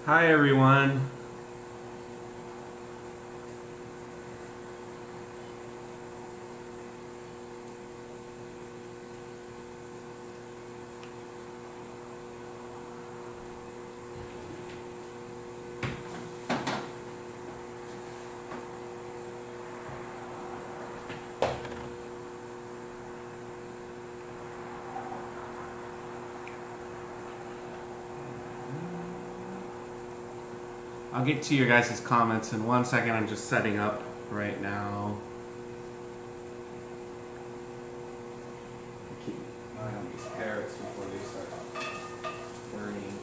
Hi everyone. I'll get to your guys' comments in 1 second. I'm just setting up right now. Keep an eye on these carrots before they start burning.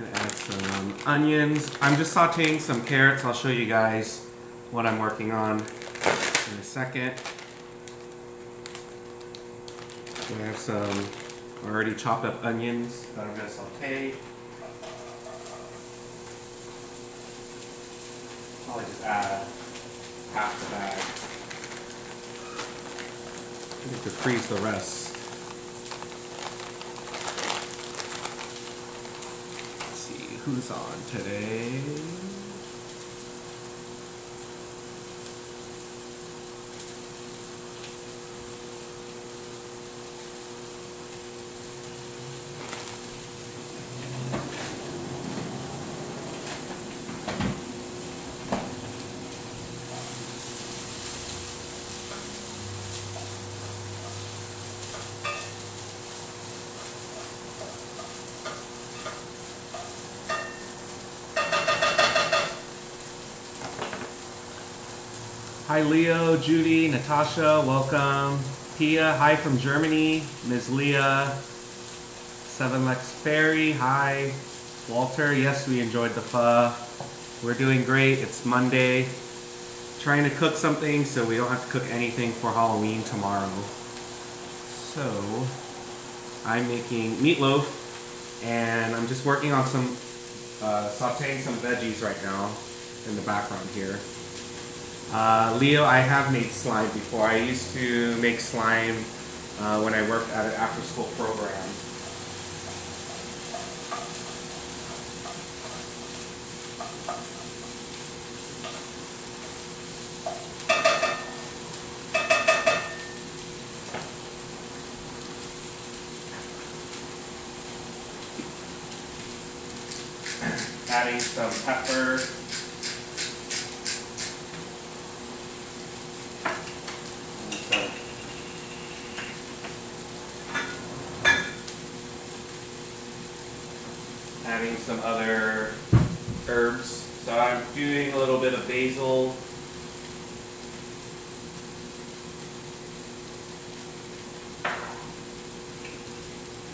Gonna add some onions. I'm just sauteing some carrots. I'll show you guys what I'm working on in a second. I have some already chopped up onions that I'm gonna saute. Probably just add half the bag. I need to freeze the rest. Let's see who's on today. Hi Leo, Judy, Natasha, welcome. Pia, hi from Germany. Ms. Leah, Seven Lex Ferry, hi. Walter, yes, we enjoyed the pho. We're doing great, it's Monday. Trying to cook something so we don't have to cook anything for Halloween tomorrow. So, I'm making meatloaf and I'm just working on some, sauteing some veggies right now in the background here. Leo, I have made slime before. I used to make slime when I worked at an after-school program. Adding some pepper. Adding some other herbs. So I'm doing a little bit of basil.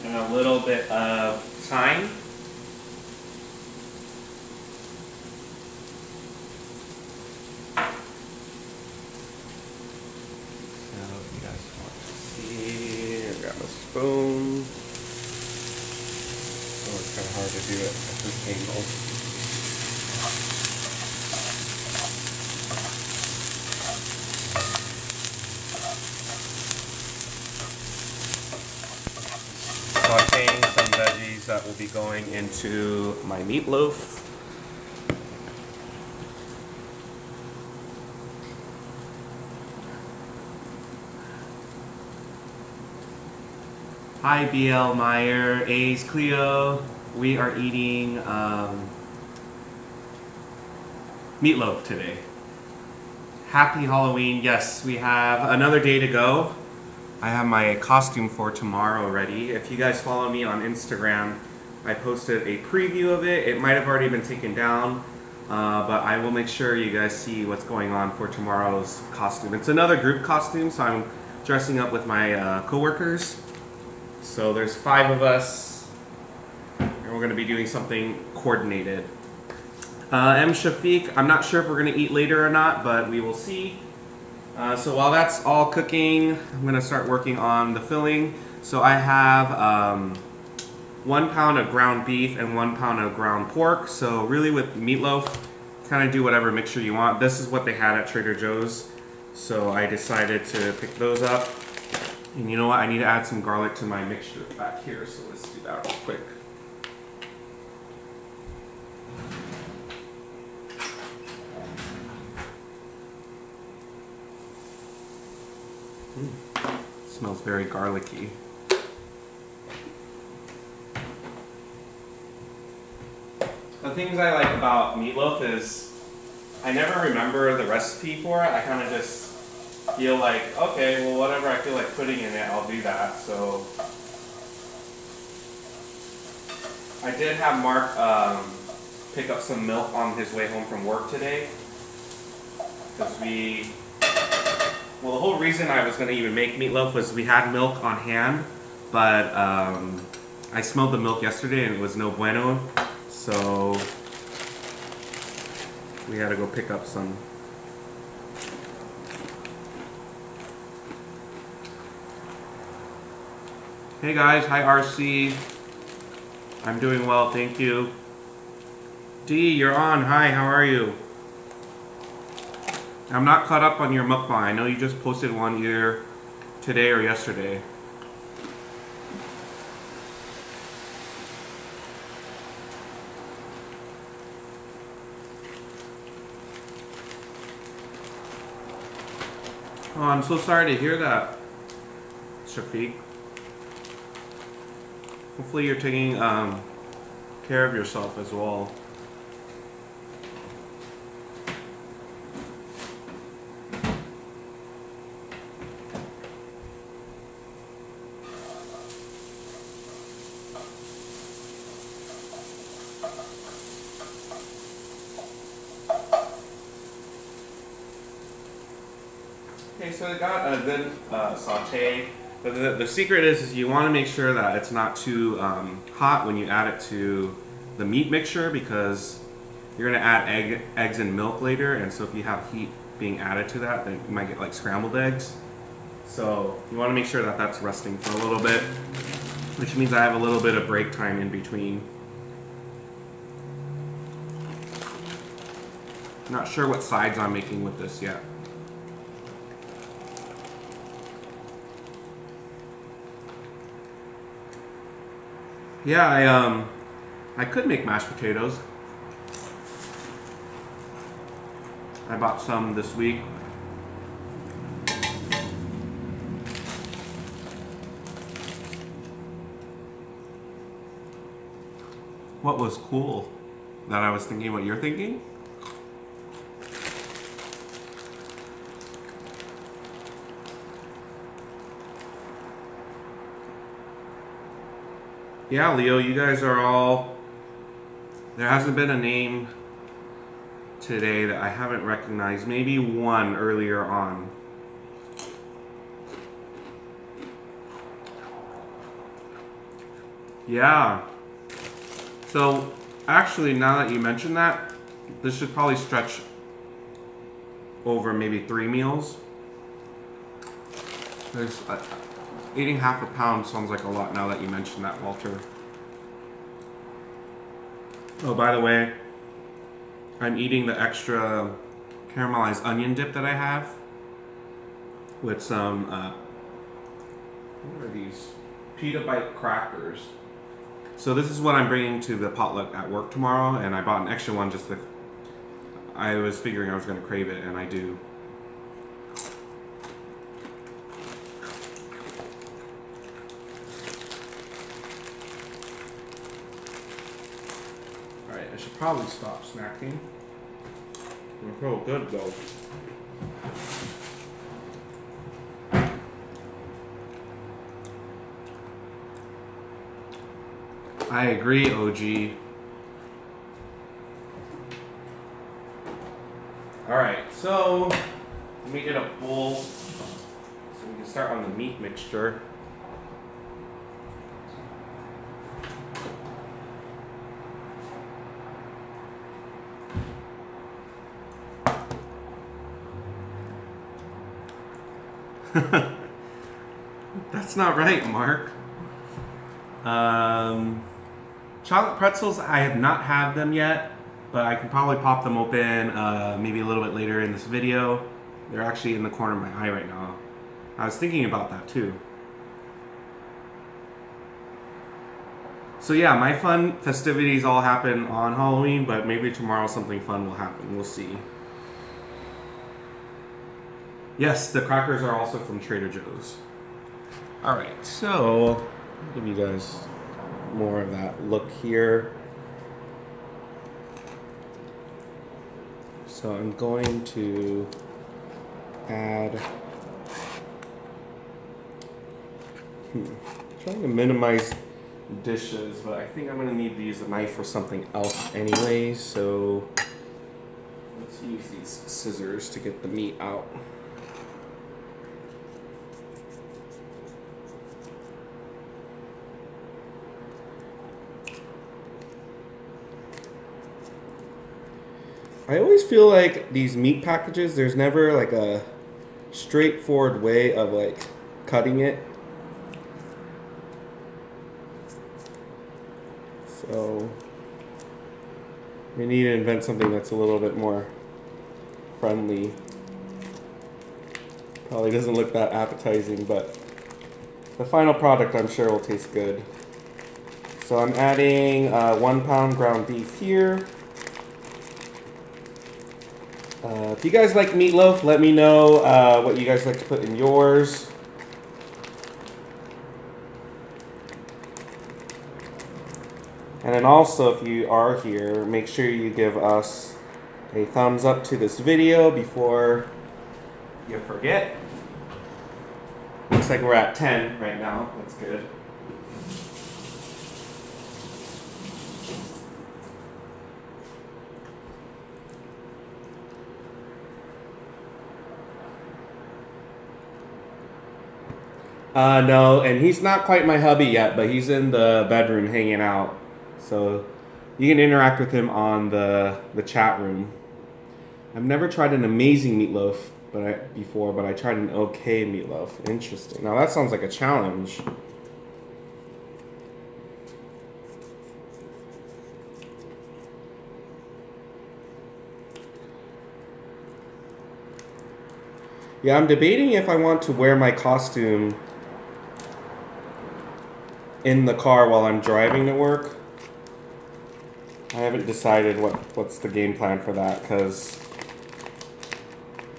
And a little bit of thyme. So if you guys want to see, I've got a spoon. Oh, it's kind of hard to do it at this angle. Sauteing some veggies that will be going into my meatloaf. Hi BL Meyer, A's Cleo. We are eating meatloaf today. Happy Halloween. Yes, we have another day to go. I have my costume for tomorrow ready. If you guys follow me on Instagram, I posted a preview of it. It might have already been taken down, but I will make sure you guys see what's going on for tomorrow's costume. It's another group costume, so I'm dressing up with my coworkers. So there's 5 of us, and we're going to be doing something coordinated. M. Shafiq, I'm not sure if we're going to eat later or not, but we will see. So while that's all cooking, I'm going to start working on the filling. So I have 1 pound of ground beef and 1 pound of ground pork. So really with meatloaf, kind of do whatever mixture you want. This is what they had at Trader Joe's. So I decided to pick those up. And you know what? I need to add some garlic to my mixture back here. So let's do that real quick. smells very garlicky. The things I like about meatloaf is I never remember the recipe for it. I kind of just feel like, okay, well, whatever I feel like putting in it, I'll do that. So I did have Mark pick up some milk on his way home from work today. Because well, the whole reason I was going to even make meatloaf was we had milk on hand, but I smelled the milk yesterday and it was no bueno. So we had to go pick up some. Hey guys, hi RC. I'm doing well, thank you. D, you're on. Hi, how are you? I'm not caught up on your mukbang. I know you just posted one either today or yesterday. Oh, I'm so sorry to hear that, Shafiq. Hopefully you're taking care of yourself as well. Okay, so it got a good saute. But the secret is you want to make sure that it's not too hot when you add it to the meat mixture, because you're going to add eggs and milk later, and so if you have heat being added to that, then you might get like scrambled eggs. So you want to make sure that that's resting for a little bit, which means I have a little bit of break time in between. Not sure what sides I'm making with this yet. Yeah, I could make mashed potatoes. I bought some this week. What was cool that I was thinking what you're thinking? Yeah, Leo, you guys are all... There hasn't been a name today that I haven't recognized. Maybe one earlier on. Yeah. So, actually, now that you mention that, this should probably stretch over maybe 3 meals. There's... Eating half a pound sounds like a lot now that you mentioned that, Walter. Oh, by the way, I'm eating the extra caramelized onion dip that I have with some, what are these? Pita Bite crackers. So this is what I'm bringing to the potluck at work tomorrow, and I bought an extra one just to, I was figuring I was going to crave it, and I do. I should probably stop snacking. We're so good though. I agree, OG. Alright, so let me get a bowl so we can start on the meat mixture. That's not right, Mark. Chocolate pretzels, I have not had them yet, but I can probably pop them open maybe a little bit later in this video. They're actually in the corner of my eye right now. I was thinking about that too. So yeah, my fun festivities all happen on Halloween, but maybe tomorrow something fun will happen. We'll see. Yes, the crackers are also from Trader Joe's. All right, so I'll give you guys more of that look here. So I'm going to add, trying to minimize dishes, but I think I'm going to need to use a knife for something else anyway, so let's use these scissors to get the meat out. I always feel like these meat packages, there's never like a straightforward way of like cutting it. So we need to invent something that's a little bit more friendly. Probably doesn't look that appetizing, but the final product I'm sure will taste good. So I'm adding 1 pound ground beef here. If you guys like meatloaf, let me know what you guys like to put in yours. And then also, if you are here, make sure you give us a thumbs up to this video before you forget. Looks like we're at 10 right now. That's good. No, and he's not quite my hubby yet, but he's in the bedroom hanging out. So you can interact with him on the chat room. I've never tried an amazing meatloaf before, but I tried an okay meatloaf. Interesting. Now that sounds like a challenge. Yeah, I'm debating if I want to wear my costume in the car while I'm driving to work. I haven't decided what's the game plan for that, because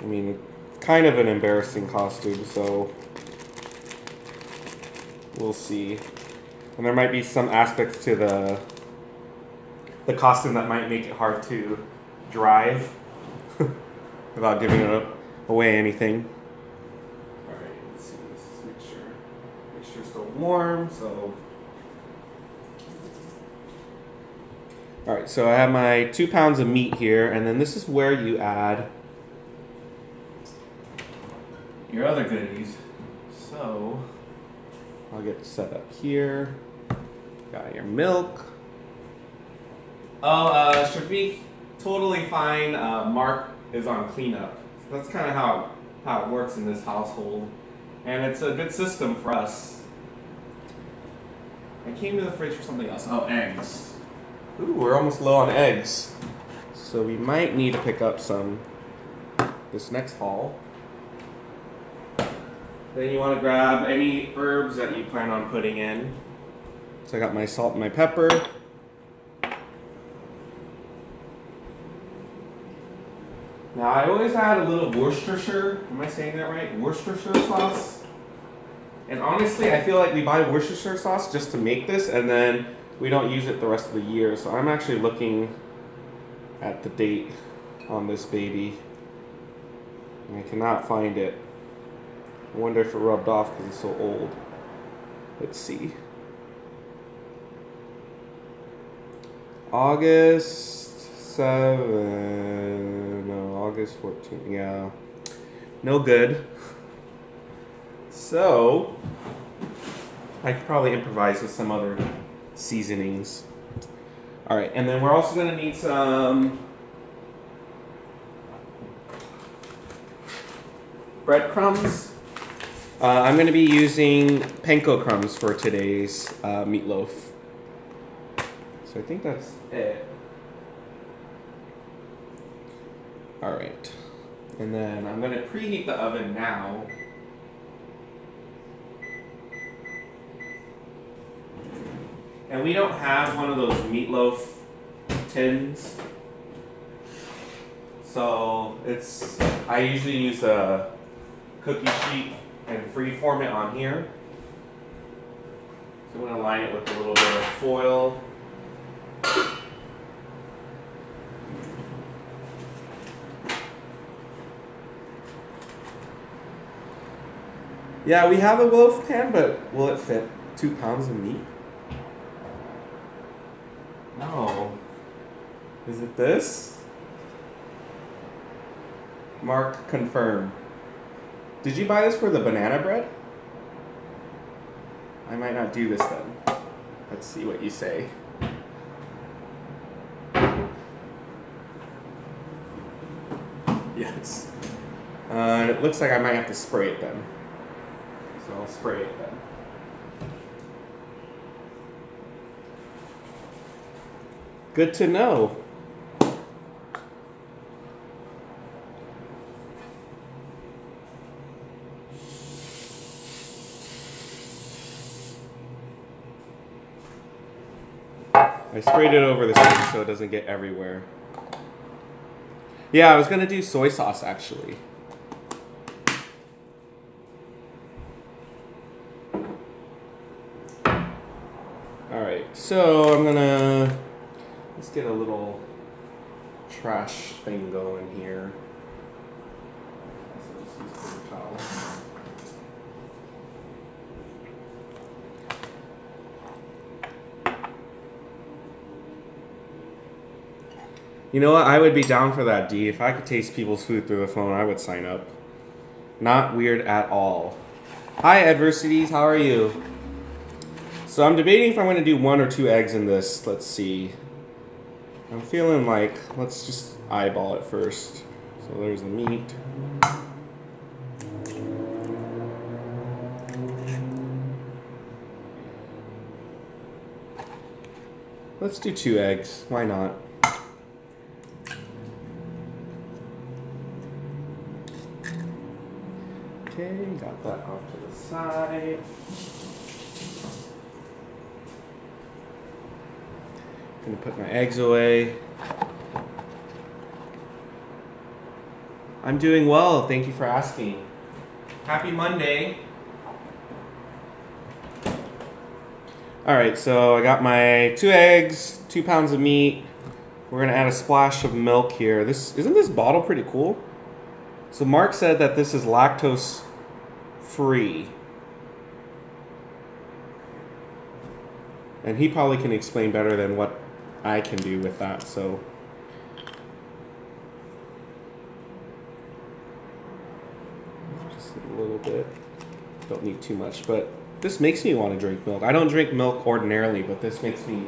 I mean, kind of an embarrassing costume, so we'll see. And there might be some aspects to the costume that might make it hard to drive without giving away anything. All right, let's see. Let's just make sure it's still warm. So, all right. So I have my 2 pounds of meat here, and then this is where you add your other goodies. So I'll get set up here. Got your milk. Oh, Shafiq, totally fine. Mark is on cleanup. So that's kind of how it works in this household, and it's a good system for us. I came to the fridge for something else. Oh, eggs. Ooh, we're almost low on eggs, so we might need to pick up some this next haul. Then you want to grab any herbs that you plan on putting in. So I got my salt and my pepper. Now I always add a little Worcestershire, am I saying that right? Worcestershire sauce. And honestly, I feel like we buy Worcestershire sauce just to make this, and then we don't use it the rest of the year. So I'm actually looking at the date on this baby, and I cannot find it. I wonder if it rubbed off because it's so old. Let's see. August 7, no, August 14, yeah. No good. So, I could probably improvise with some other seasonings. All right, and then we're also gonna need some breadcrumbs. I'm gonna be using panko crumbs for today's meatloaf. So I think that's it. All right, and then I'm gonna preheat the oven now. And we don't have one of those meatloaf tins. So I usually use a cookie sheet and freeform it on here. I'm going to line it with a little bit of foil. Yeah, we have a loaf pan, but will it fit 2 pounds of meat? No. Is it this? Mark, confirm. Did you buy this for the banana bread? I might not do this then. Let's see what you say. Yes. It looks like I might have to spray it then. So I'll spray it then. Good to know. I sprayed it over the sink so it doesn't get everywhere. Yeah, I was gonna do soy sauce actually. Alright, so I'm gonna, let's get a little trash thing going here. So just use a paper towel. You know what? I would be down for that, D. If I could taste people's food through the phone, I would sign up. Not weird at all. Hi, Adversities. How are you? So I'm debating if I'm going to do 1 or 2 eggs in this. Let's see. I'm feeling like, let's just eyeball it first. So there's the meat. Let's do 2 eggs. Why not? Okay, got that off to the side. Gonna put my eggs away. I'm doing well, thank you for asking. Happy Monday. Alright, so I got my 2 eggs, 2 pounds of meat. We're gonna add a splash of milk here. Isn't this bottle pretty cool? So Mark said that this is lactose free. And he probably can explain better than what I can do with that, so. Just a little bit. Don't need too much, but this makes me want to drink milk. I don't drink milk ordinarily, but this makes me.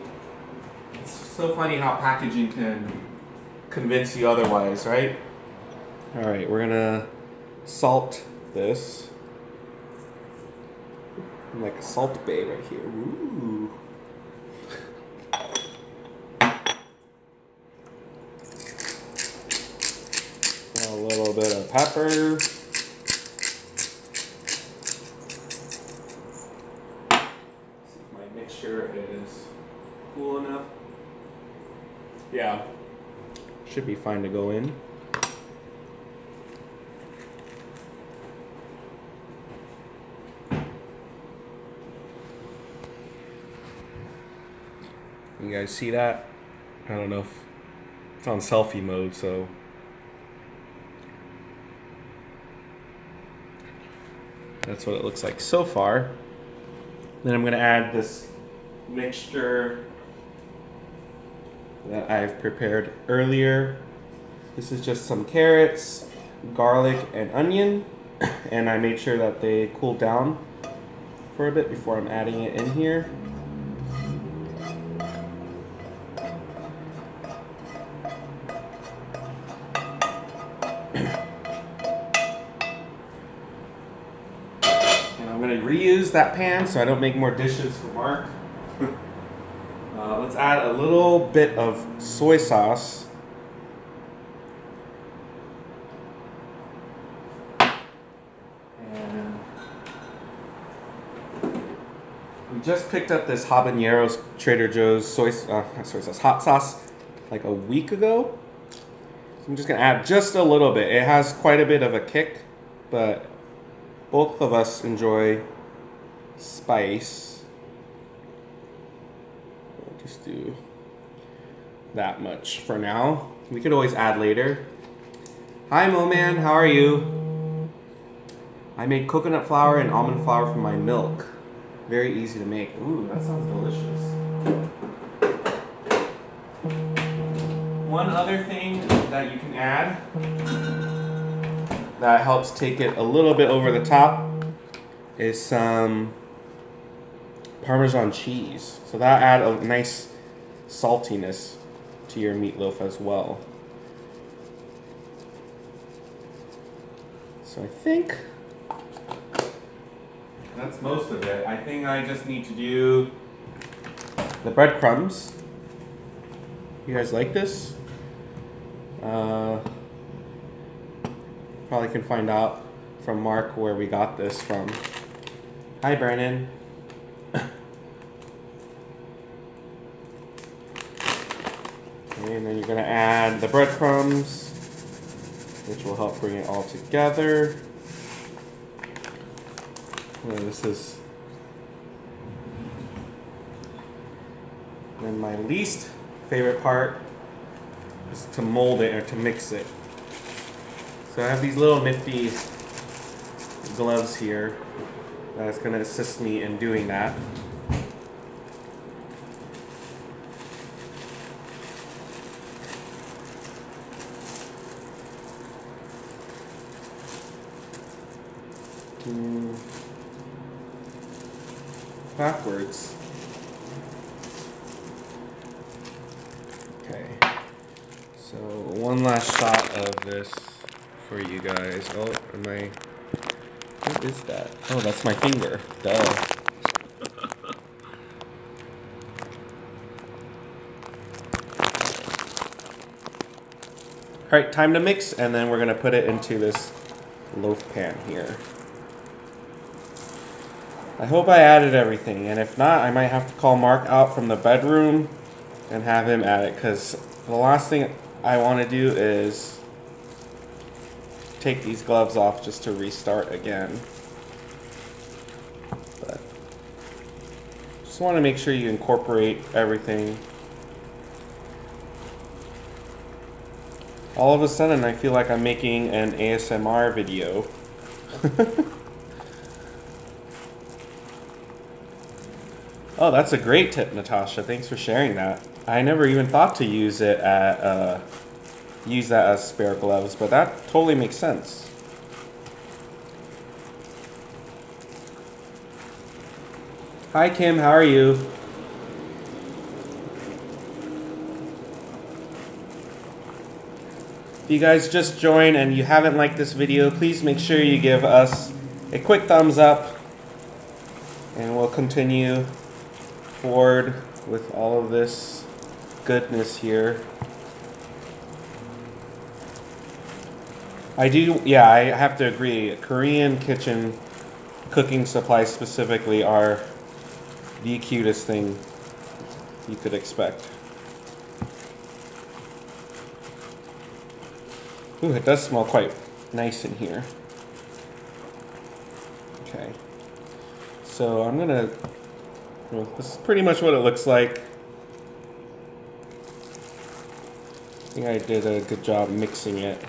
It's so funny how packaging can convince you otherwise, right? All right, we're gonna salt this. I'm like a salt bay right here. Ooh. A little bit of pepper. See if my mixture is cool enough. Yeah, should be fine to go in. You guys see that? I don't know if it's on selfie mode, so. That's what it looks like so far. Then I'm gonna add this mixture that I've prepared earlier. This is just some carrots, garlic, and onion. And I made sure that they cooled down for a bit before I'm adding it in here. Reuse that pan so I don't make more dishes for Mark. Let's add a little bit of soy sauce. And we just picked up this habaneros Trader Joe's hot sauce like a week ago. So I'm just gonna add just a little bit. It has quite a bit of a kick, but both of us enjoy spice. Just do that much for now. We could always add later. Hi Mo Man, how are you? I made coconut flour and almond flour from my milk. Very easy to make. Ooh, that sounds delicious. One other thing that you can add that helps take it a little bit over the top is some Parmesan cheese. So that adds a nice saltiness to your meatloaf as well. So I think that's most of it. I think I just need to do the breadcrumbs. You guys like this? Probably can find out from Mark where we got this from. Hi, Brandon. And then you're gonna add the breadcrumbs, which will help bring it all together. This is then my least favorite part is to mold it or to mix it. So I have these little nifty gloves here that's going to assist me in doing that. Backwards. Okay. So one last shot of this for you guys. Oh, what is that? Oh, that's my finger. Duh. Alright, time to mix, and then we're gonna put it into this loaf pan here. I hope I added everything, and if not, I might have to call Mark out from the bedroom and have him add it, because the last thing I want to do is take these gloves off just to restart again. But just want to make sure you incorporate everything. All of a sudden, I feel like I'm making an ASMR video. Oh, that's a great tip, Natasha. Thanks for sharing that. I never even thought to use it at use that as spare gloves, but that totally makes sense. Hi Kim, how are you? If you guys just joined and you haven't liked this video, please make sure you give us a quick thumbs up, and we'll continue forward with all of this goodness here. I have to agree, Korean kitchen cooking supplies specifically are the cutest thing you could expect. Ooh, it does smell quite nice in here. Okay, so I'm gonna, well, this is pretty much what it looks like. I think I did a good job mixing it.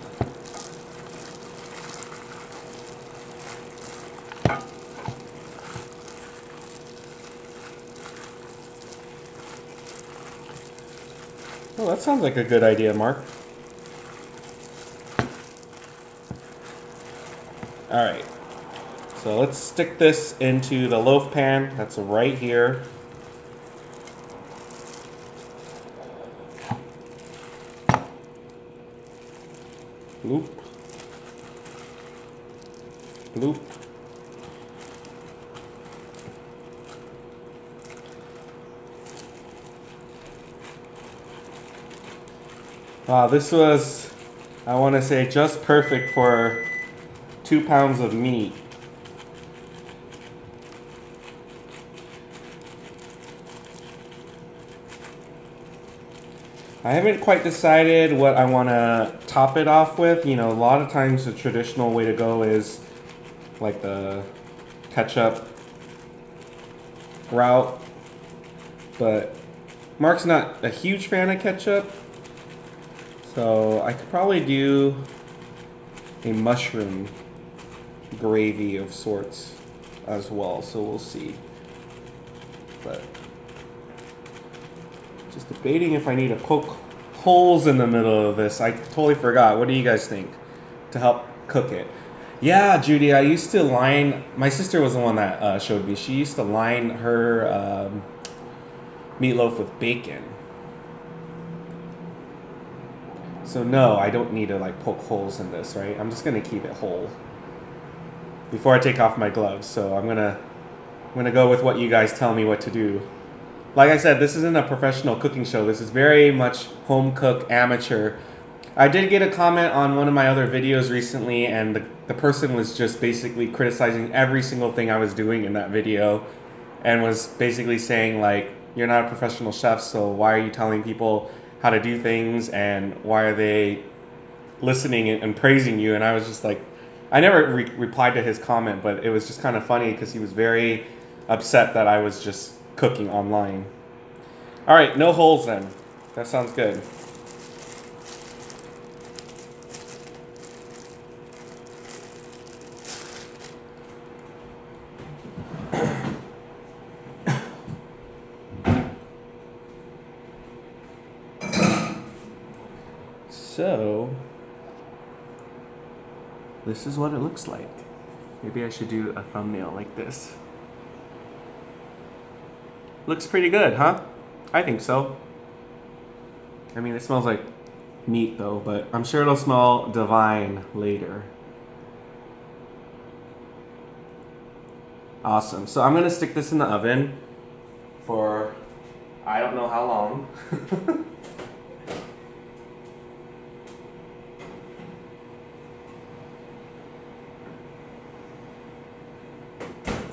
Oh, that sounds like a good idea, Mark. Alright, so let's stick this into the loaf pan that's right here. Bloop. Bloop. Wow, this was, I want to say, just perfect for 2 pounds of meat. I haven't quite decided what I want to top it off with. You know, a lot of times the traditional way to go is like the ketchup route, but Mark's not a huge fan of ketchup, so I could probably do a mushroom gravy of sorts as well, so we'll see. But just debating if I need to poke holes in the middle of this. I totally forgot. What do you guys think to help cook it? Yeah, Judy, I used to line, my sister was the one that showed me. She used to line her meatloaf with bacon. So no, I don't need to like poke holes in this, right? I'm just gonna keep it whole before I take off my gloves. So I'm gonna go with what you guys tell me what to do. Like I said, this isn't a professional cooking show. This is very much home cook, amateur. I did get a comment on one of my other videos recently, and the person was just basically criticizing every single thing I was doing in that video, and was basically saying like, you're not a professional chef, so why are you telling people how to do things, and why are they listening and praising you? And I was just like, I never replied to his comment, but it was just kind of funny because he was very upset that I was just cooking online. All right, no holes then. That sounds good. So, this is what it looks like. Maybe I should do a thumbnail like this. Looks pretty good, huh? I think so. I mean, it smells like meat though, but I'm sure it'll smell divine later. Awesome. So I'm gonna stick this in the oven for I don't know how long.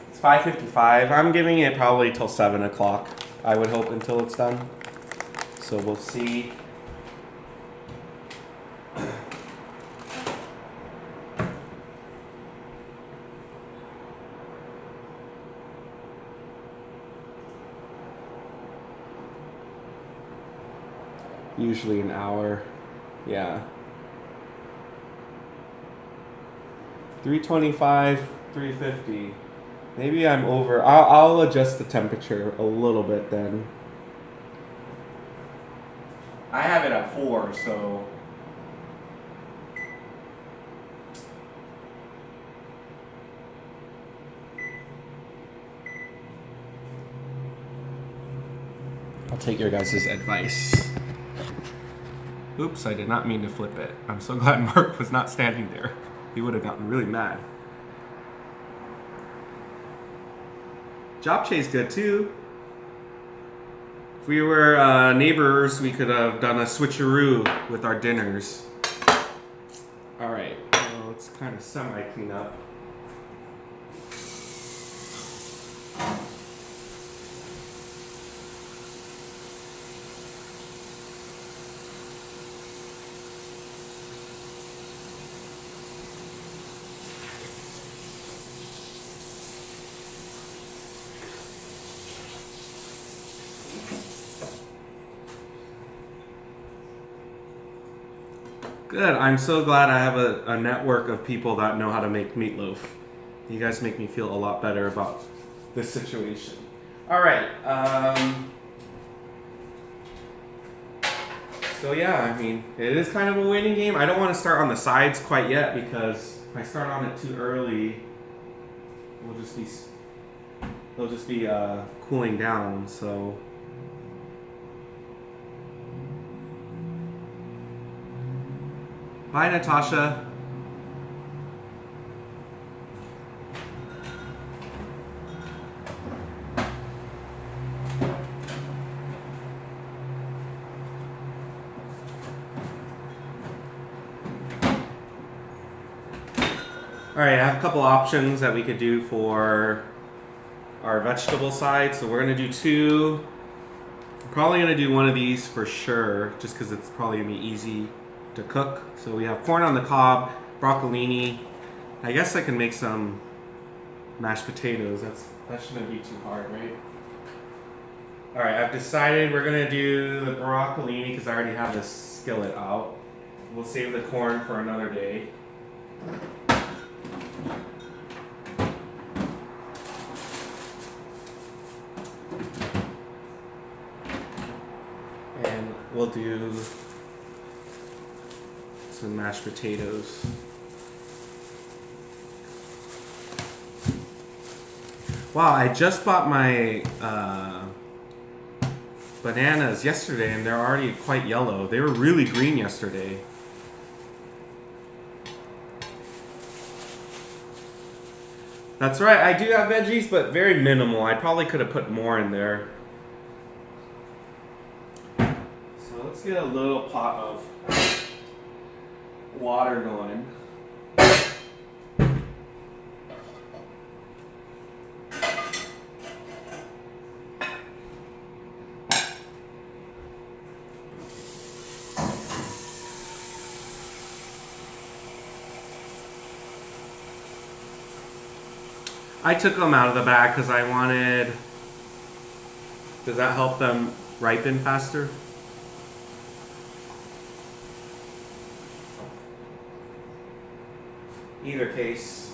It's 5:55. I'm giving it probably till 7 o'clock, I would hope, until it's done. So we'll see. Usually an hour. Yeah. 325, 350. Maybe I'm over. I'll adjust the temperature a little bit then. I have it at 4, so. I'll take your guys' advice. Oops, I did not mean to flip it. I'm so glad Mark was not standing there. He would have gotten really mad. Japchae's good too. If we were neighbors, we could have done a switcheroo with our dinners. All right, well, let's kind of semi-clean up. Good. I'm so glad I have a network of people that know how to make meatloaf. You guys make me feel a lot better about this situation. All right. So yeah, I mean, it is kind of a waiting game. I don't want to start on the sides quite yet because if I start on it too early, they'll just be cooling down. So. Bye, Natasha. All right, I have a couple options that we could do for our vegetable side. So we're gonna do 2. I'm probably gonna do one of these for sure, just because it's probably gonna be easy to cook. So we have corn on the cob, broccolini. I guess I can make some mashed potatoes. That shouldn't be too hard, right? Alright, I've decided we're gonna do the broccolini because I already have this skillet out. We'll save the corn for another day. And we'll do some mashed potatoes. Wow, I just bought my bananas yesterday and they're already quite yellow. They were really green yesterday. That's right, I do have veggies, but very minimal. I probably could have put more in there. So let's get a little pot of water going. I took them out of the bag because I wanted... Does that help them ripen faster? Either case.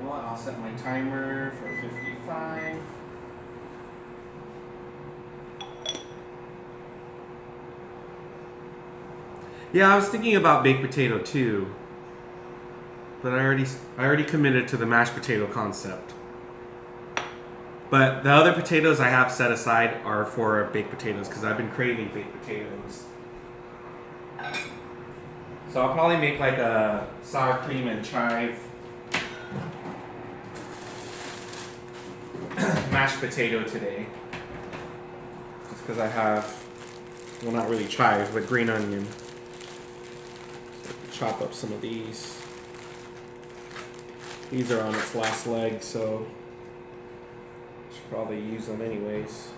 Well, I'll set my timer for 55. Yeah, I was thinking about baked potato too. But I already committed to the mashed potato concept. But the other potatoes I have set aside are for baked potatoes because I've been craving baked potatoes. So I'll probably make like a sour cream and chive mashed potato today. Just because I have, well, not really chives, but green onion. So chop up some of these. These are on its last leg, so I should probably use them anyways.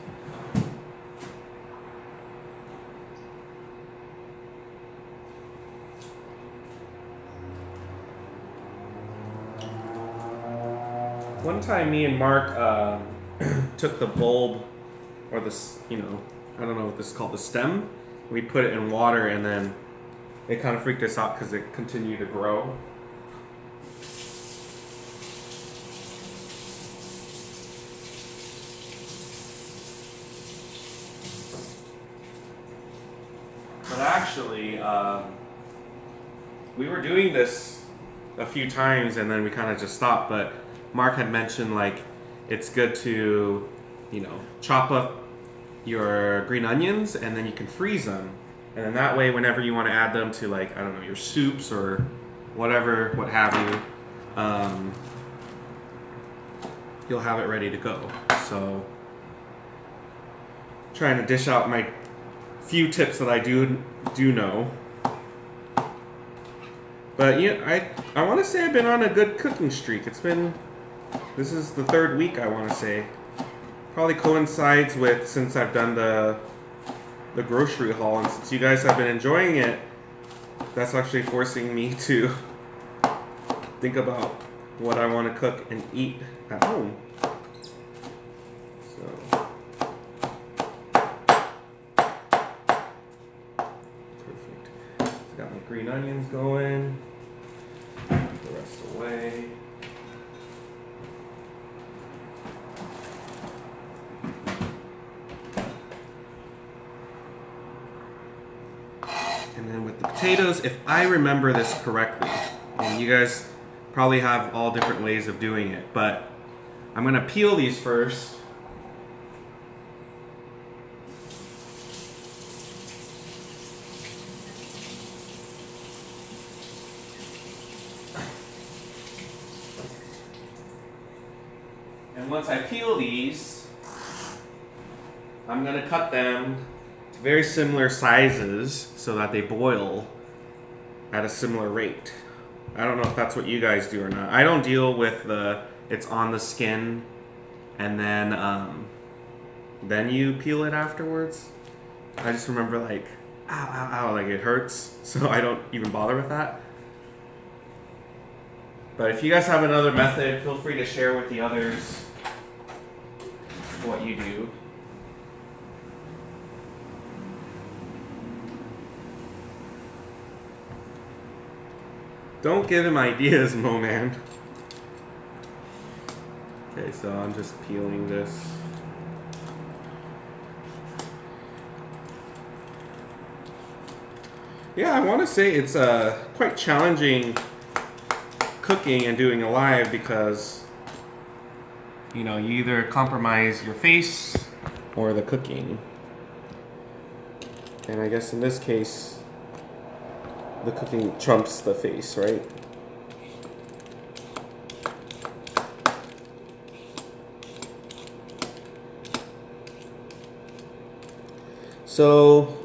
One time me and Mark took the bulb, or this, I don't know what this is called, the stem. We put it in water and then it kind of freaked us out because it continued to grow. But actually, we were doing this a few times and then we kind of just stopped. But Mark had mentioned like it's good to, chop up your green onions and then you can freeze them. And then that way, whenever you want to add them to like, I don't know, your soups or whatever, what have you, you'll have it ready to go. So, trying to dish out my few tips that I do know. But I want to say I've been on a good cooking streak. This is the third week, I want to say. Probably coincides with since I've done the grocery haul, and since you guys have been enjoying it, that's actually forcing me to think about what I want to cook and eat at home. So perfect. So got my green onions going. Put the rest away. And then with the potatoes, if I remember this correctly, and you guys probably have all different ways of doing it, but I'm going to peel these first. And once I peel these, I'm going to cut them to very similar sizes so that they boil at a similar rate. I don't know if that's what you guys do or not. I don't deal with it's on the skin and then then you peel it afterwards. I just remember like, ow, ow, ow, like it hurts, so I don't even bother with that. But if you guys have another method, feel free to share with the others what you do. Don't give him ideas, Mo Man. Okay, so I'm just peeling this. Yeah, I want to say it's quite challenging cooking and doing a live because, you know, you either compromise your face or the cooking. And I guess in this case, the cooking trumps the face, right? So,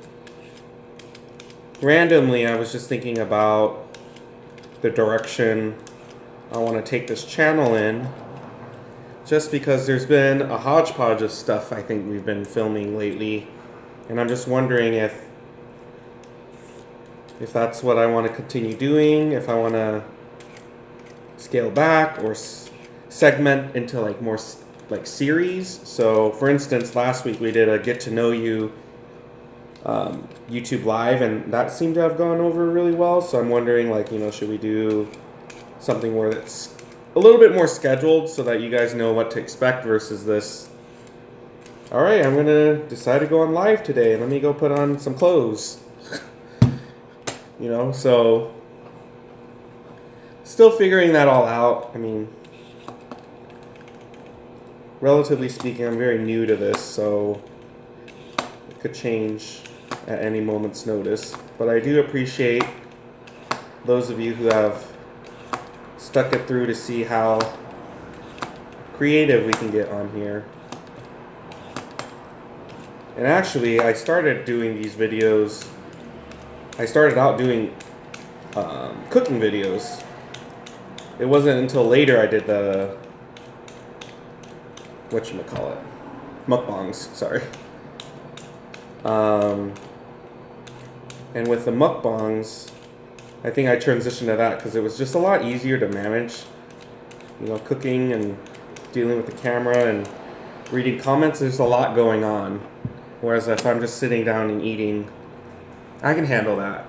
randomly, I was just thinking about the direction I want to take this channel in, just because there's been a hodgepodge of stuff I think we've been filming lately, and I'm just wondering if that's what I want to continue doing, if I want to scale back or segment into like more like series. So for instance, last week we did a get to know you YouTube live, and that seemed to have gone over really well. So I'm wondering, like, you know, should we do something where it's a little bit more scheduled so that you guys know what to expect versus this, all right, I'm gonna decide to go on live today, let me go put on some clothes. You know, so still figuring that all out. I mean, relatively speaking, I'm very new to this, so it could change at any moment's notice. But I do appreciate those of you who have stuck it through to see how creative we can get on here. And actually, I started doing these videos. I started out doing cooking videos. It wasn't until later I did the whatchamacallit, mukbangs, sorry. And with the mukbangs, I think I transitioned to that because it was just a lot easier to manage, you know, cooking and dealing with the camera and reading comments. There's a lot going on, whereas if I'm just sitting down and eating, I can handle that.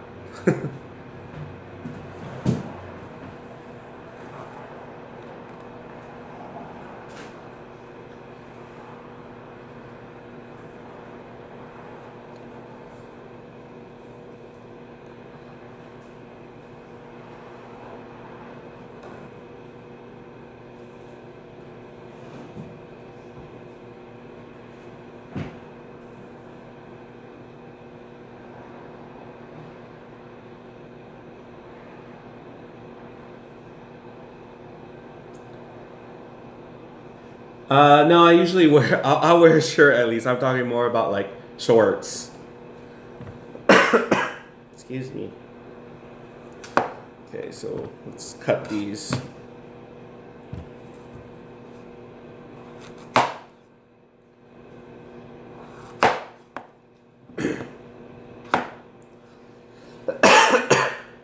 No, I usually wear, I'll wear a shirt at least. I'm talking more about like shorts. Excuse me. Okay, so let's cut these.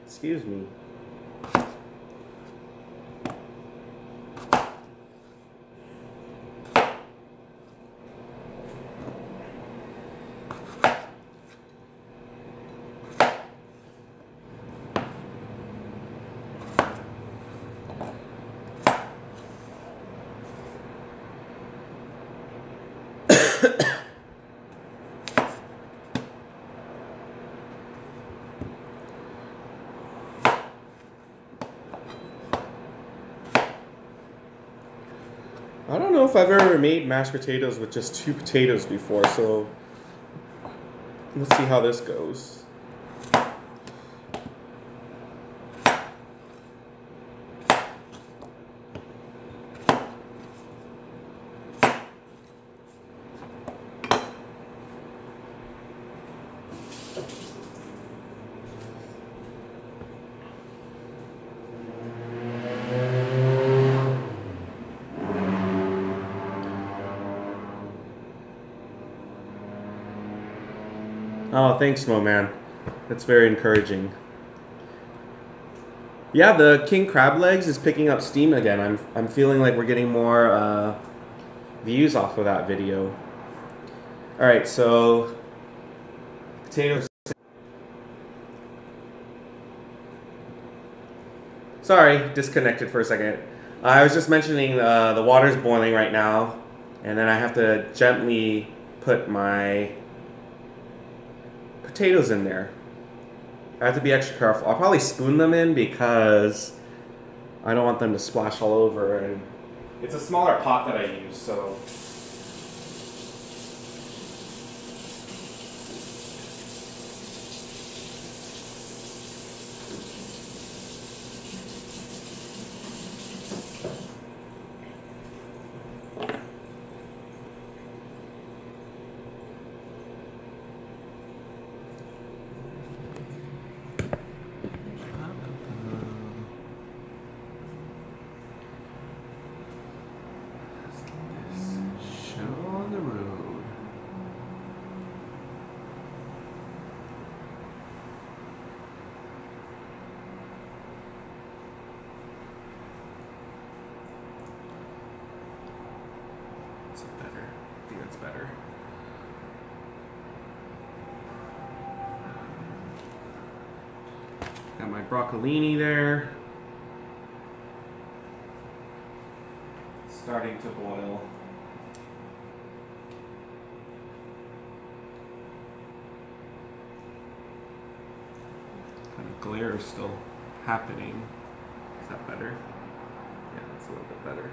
Excuse me. I don't know if I've ever made mashed potatoes with just 2 potatoes before, so let's see how this goes. Oh, thanks, Mo Man. That's very encouraging. Yeah, the king crab legs is picking up steam again. I'm feeling like we're getting more views off of that video. All right, so potatoes. Sorry, disconnected for a second. I was just mentioning the water's boiling right now, and then I have to gently put my potatoes in there. I have to be extra careful. I'll probably spoon them in because I don't want them to splash all over. And it's a smaller pot that I use, so. Better. Got my broccolini there. Starting to boil. Kind of glare is still happening. Is that better? Yeah, that's a little bit better.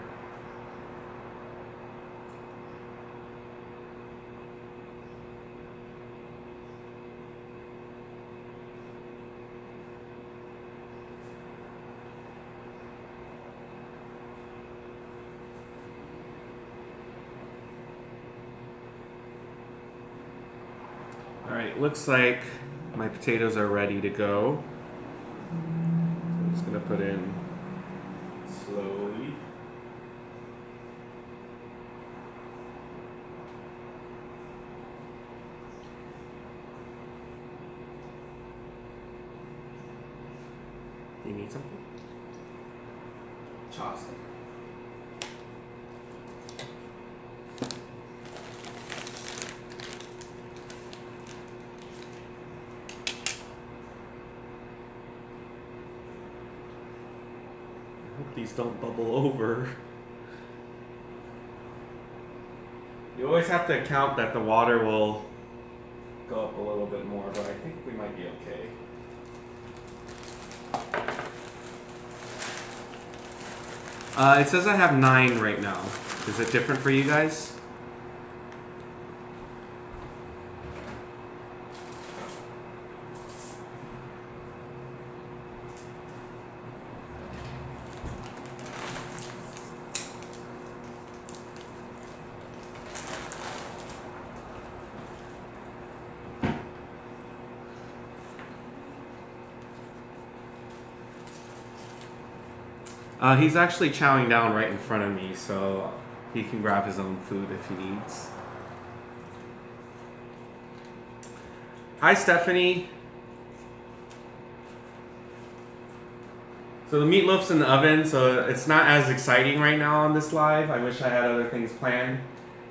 Alright, looks like my potatoes are ready to go. I'm just going to put in slowly. You need something? Chopstick. These don't bubble over. You always have to account that the water will go up a little bit more, but I think we might be okay. It says I have 9 right now. Is it different for you guys? He's actually chowing down right in front of me, so he can grab his own food if he needs. Hi, Stephanie. So the meatloaf's in the oven, so it's not as exciting right now on this live. I wish I had other things planned.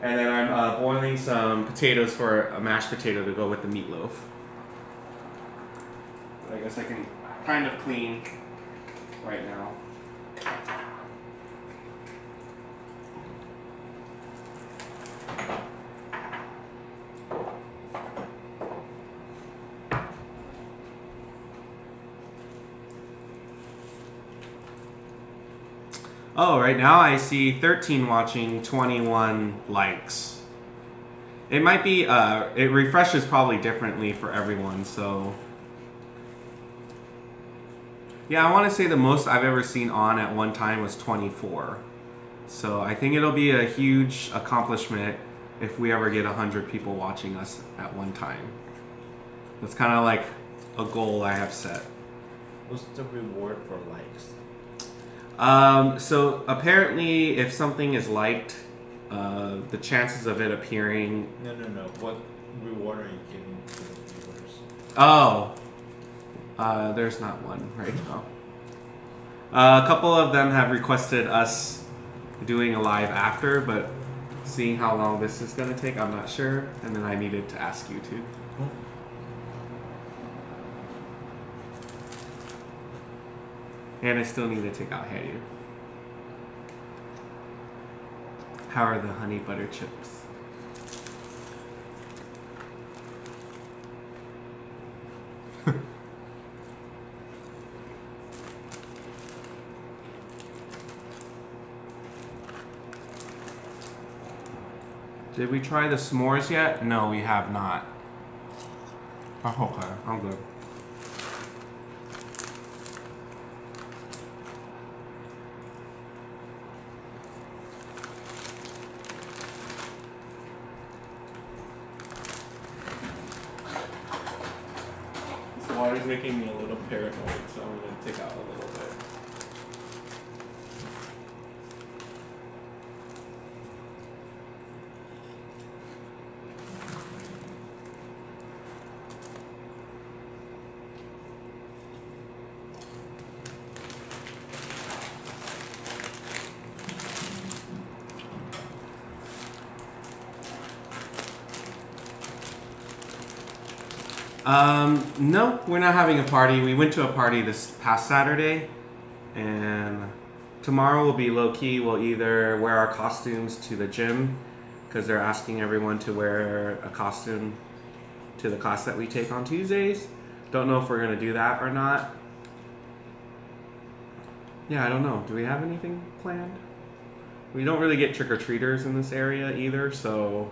And then I'm boiling some potatoes for a mashed potato to go with the meatloaf. I guess I can kind of clean right now. Oh, right now I see 13 watching, 21 likes. It might be, it refreshes probably differently for everyone, so. Yeah, I want to say the most I've ever seen on at one time was 24. So I think it'll be a huge accomplishment if we ever get 100 people watching us at one time. That's kind of like a goal I have set. What's the reward for likes? So apparently if something is liked, the chances of it appearing... No. What reward are you giving to the viewers? Oh, there's not one right now. A couple of them have requested us doing a live after, but seeing how long this is going to take, I'm not sure. And then I needed to ask you too. And I still need to take out Hayu. How are the honey butter chips? Did we try the s'mores yet? No, we have not. Oh, okay, I'm good. This water's making me a little paranoid, so I'm gonna take out a little bit. No, we're not having a party. We went to a party this past Saturday, and tomorrow will be low key. We'll either wear our costumes to the gym, because they're asking everyone to wear a costume to the class that we take on Tuesdays. Don't know if we're going to do that or not. Yeah, I don't know. Do we have anything planned? We don't really get trick-or-treaters in this area either, so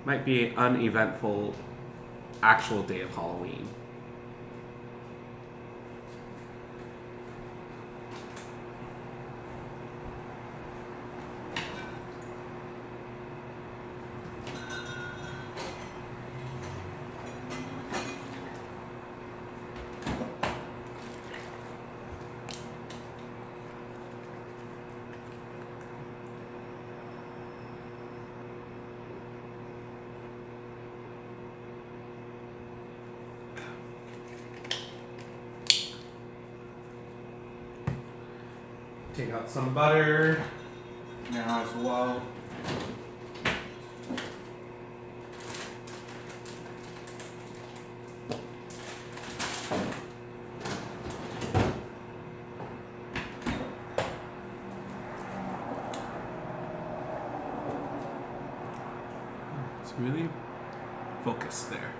might be uneventful actual day of Halloween. Take out some butter now as well. It's really focused there.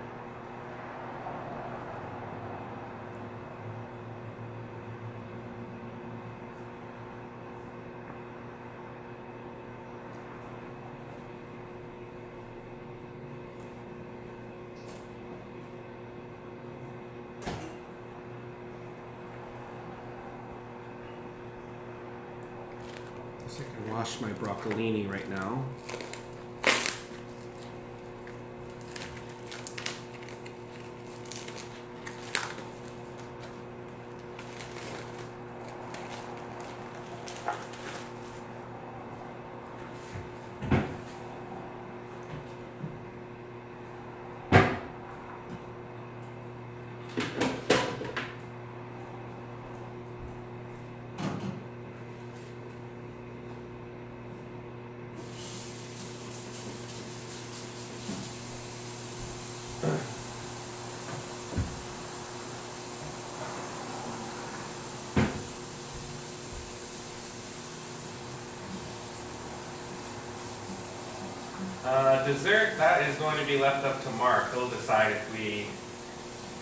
I can wash my broccolini right now. Dessert, that is going to be left up to Mark. He'll decide if we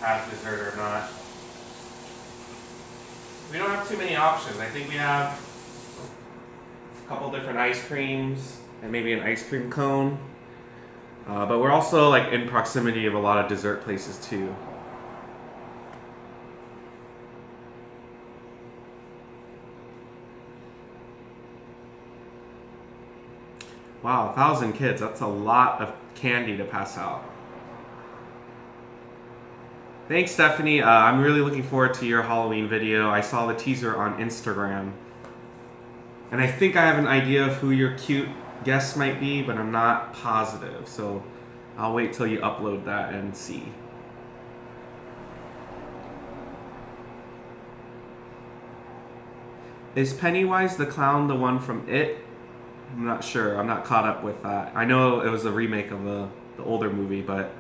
have dessert or not. We don't have too many options. I think we have a couple different ice creams and maybe an ice cream cone. But we're also like in proximity of a lot of dessert places too. Wow, 1,000 kids. That's a lot of candy to pass out. Thanks, Stephanie. I'm really looking forward to your Halloween video. I saw the teaser on Instagram. And I think I have an idea of who your cute guest might be, but I'm not positive. So I'll wait till you upload that and see. Is Pennywise the clown the one from It? I'm not sure. I'm not caught up with that. I know it was a remake of the older movie, but...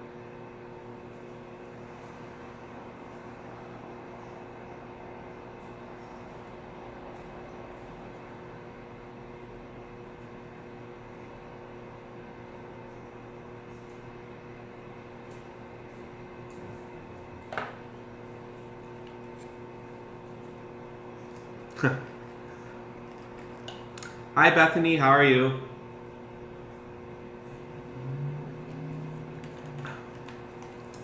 Hi Bethany, how are you?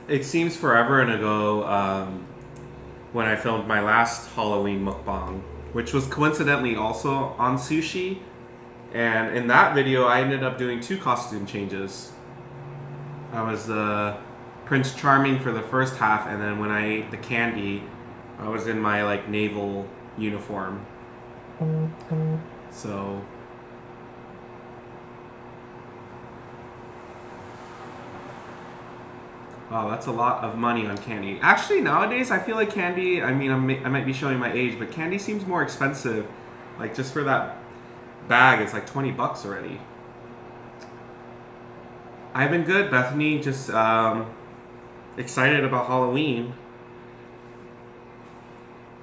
It seems forever ago when I filmed my last Halloween mukbang, which was coincidentally also on sushi. And in that video, I ended up doing 2 costume changes. I was Prince Charming for the first half, and then when I ate the candy, I was in my like naval uniform. So wow, that's a lot of money on candy. Actually, nowadays I feel like candy, I mean, I might be showing my age, but candy seems more expensive. Like just for that bag, it's like 20 bucks already. I've been good, Bethany. Just excited about Halloween.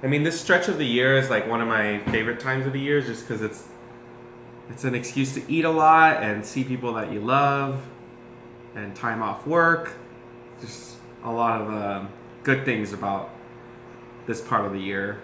I mean, this stretch of the year is like one of my favorite times of the year, just because it's an excuse to eat a lot and see people that you love, and time off work. Just a lot of good things about this part of the year.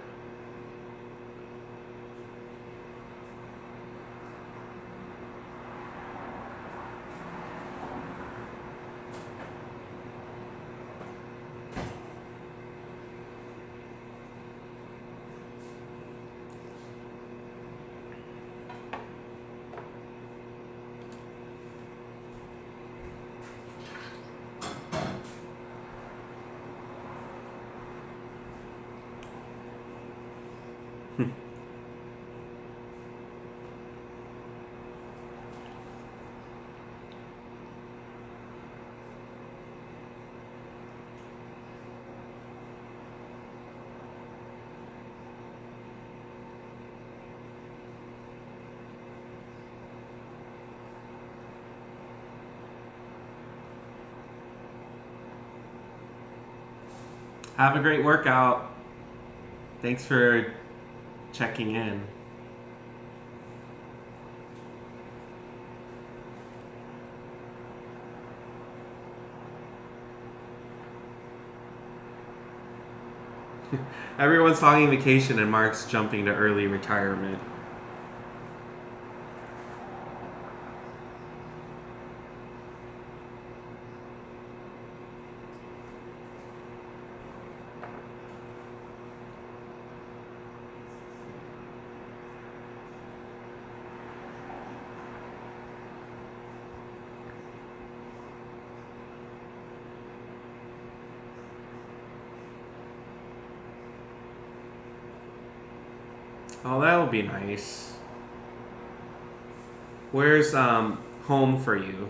Have a great workout. Thanks for checking in. Everyone's talking vacation and Mark's jumping to early retirement. Oh, that'll be nice. Where's home for you?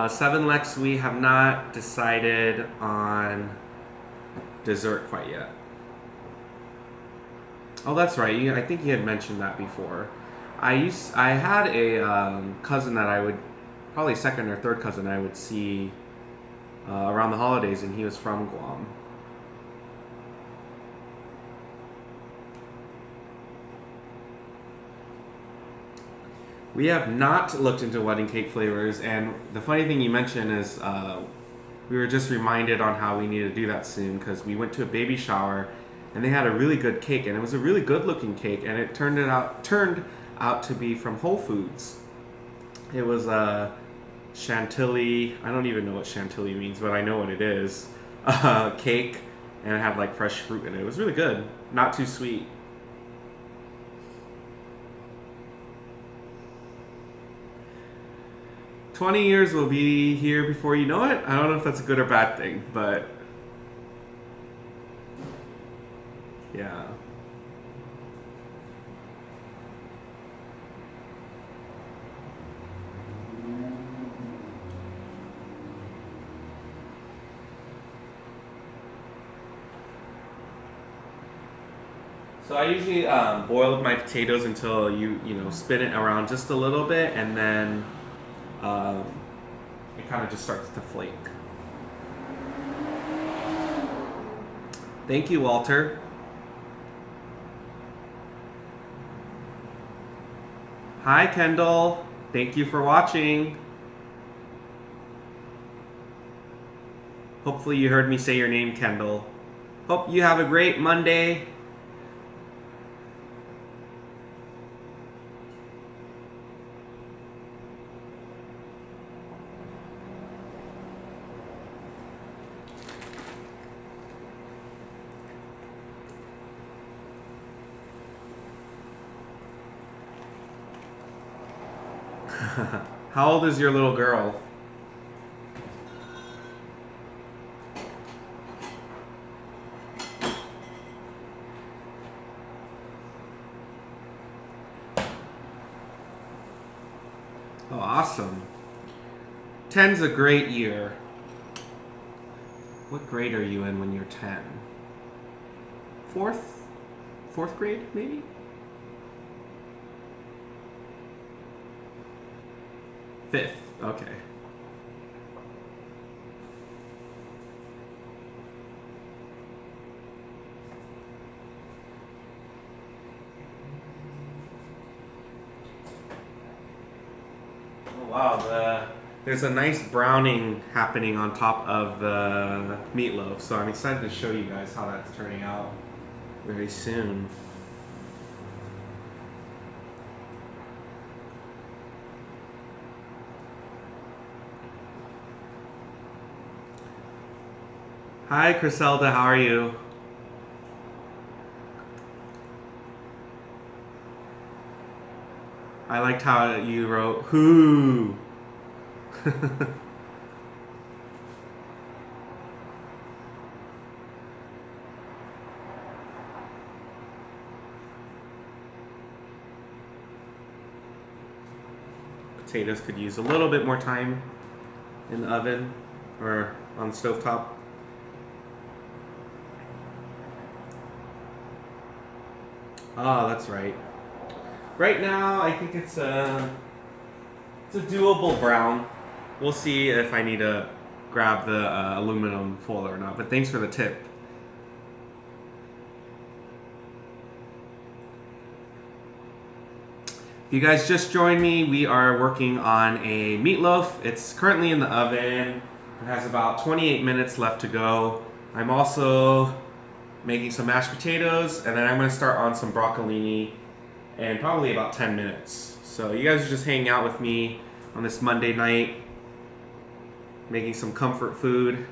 Seven Lex, we have not decided on dessert quite yet. Oh, that's right. I think you had mentioned that before. I had a cousin that I would, probably second or third cousin I would see around the holidays, and he was from Guam. We have not looked into wedding cake flavors, and the funny thing you mentioned is we were just reminded on how we need to do that soon, because we went to a baby shower and they had a really good cake, and it was a really good looking cake, and it turned out to be from Whole Foods. It was chantilly, I don't even know what chantilly means, but I know what it is, cake, and it had like fresh fruit in it. It was really good, not too sweet. "20 years will be here before you know it." I don't know if that's a good or bad thing, but yeah. So I usually boil my potatoes until you know spin it around just a little bit, and then um, it kind of just starts to flake. Thank you, Walter. Hi, Kendall. Thank you for watching. Hopefully you heard me say your name, Kendall. Hope you have a great Monday. How old is your little girl? Oh, awesome. 10's a great year. What grade are you in when you're 10? Fourth grade, maybe? Fifth, okay. Oh, wow, there's a nice browning happening on top of the meatloaf, so I'm excited to show you guys how that's turning out very soon. Hi, Criselda, how are you? I liked how you wrote, whoo. Potatoes could use a little bit more time in the oven or on the stovetop. Oh, that's right. Right now, I think it's a doable brown. We'll see if I need to grab the aluminum foil or not, but thanks for the tip. If you guys just joined me, we are working on a meatloaf. It's currently in the oven. It has about 28 minutes left to go. I'm also making some mashed potatoes, and then I'm going to start on some broccolini in probably about 10 minutes. So you guys are just hanging out with me on this Monday night, making some comfort food,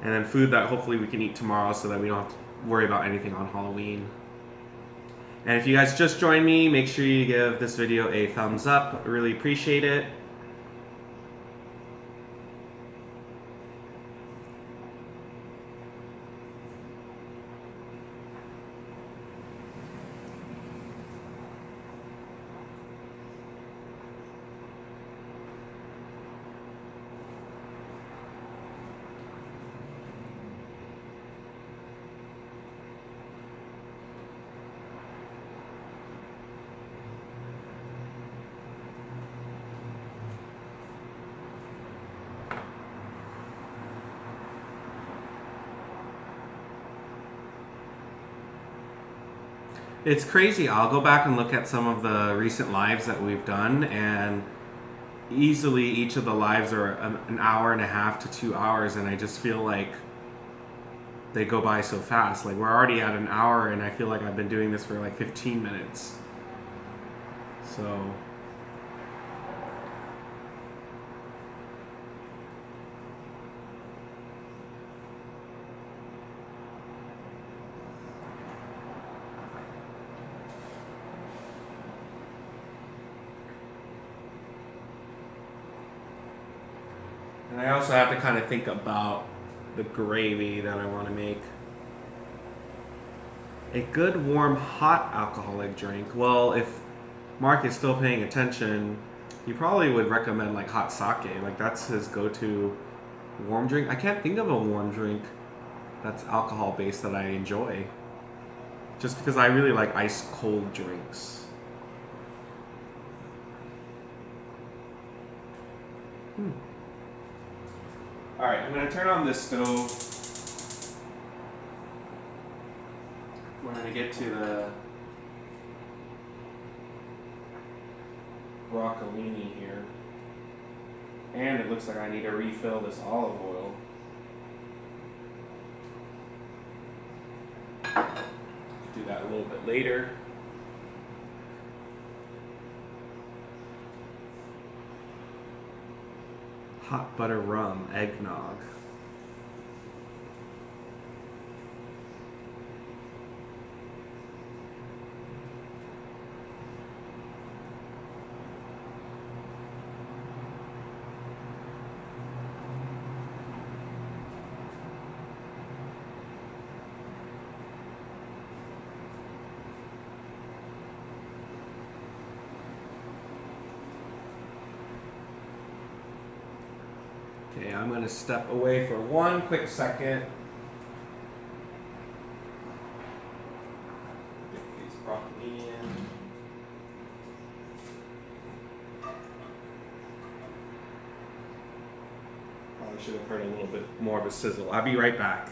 and then food that hopefully we can eat tomorrow so that we don't have to worry about anything on Halloween. And if you guys just joined me, make sure you give this video a thumbs up. I really appreciate it. It's crazy. I'll go back and look at some of the recent lives that we've done, and easily each of the lives are an hour and a half to 2 hours, and I just feel like they go by so fast. Like, we're already at an hour, and I feel like I've been doing this for like 15 minutes. So and I also have to kind of think about the gravy that I want to make. A good warm hot alcoholic drink. Well, if Mark is still paying attention, he probably would recommend like hot sake. Like, that's his go-to warm drink. I can't think of a warm drink that's alcohol based that I enjoy. just because I really like ice cold drinks. All right, I'm gonna turn on this stove. We're gonna get to the broccolini here. And it looks like I need to refill this olive oil. Do that a little bit later. Hot butter rum, eggnog. Okay, I'm going to step away for one quick second. Get these broccoli in. Probably should have heard a little bit more of a sizzle. I'll be right back.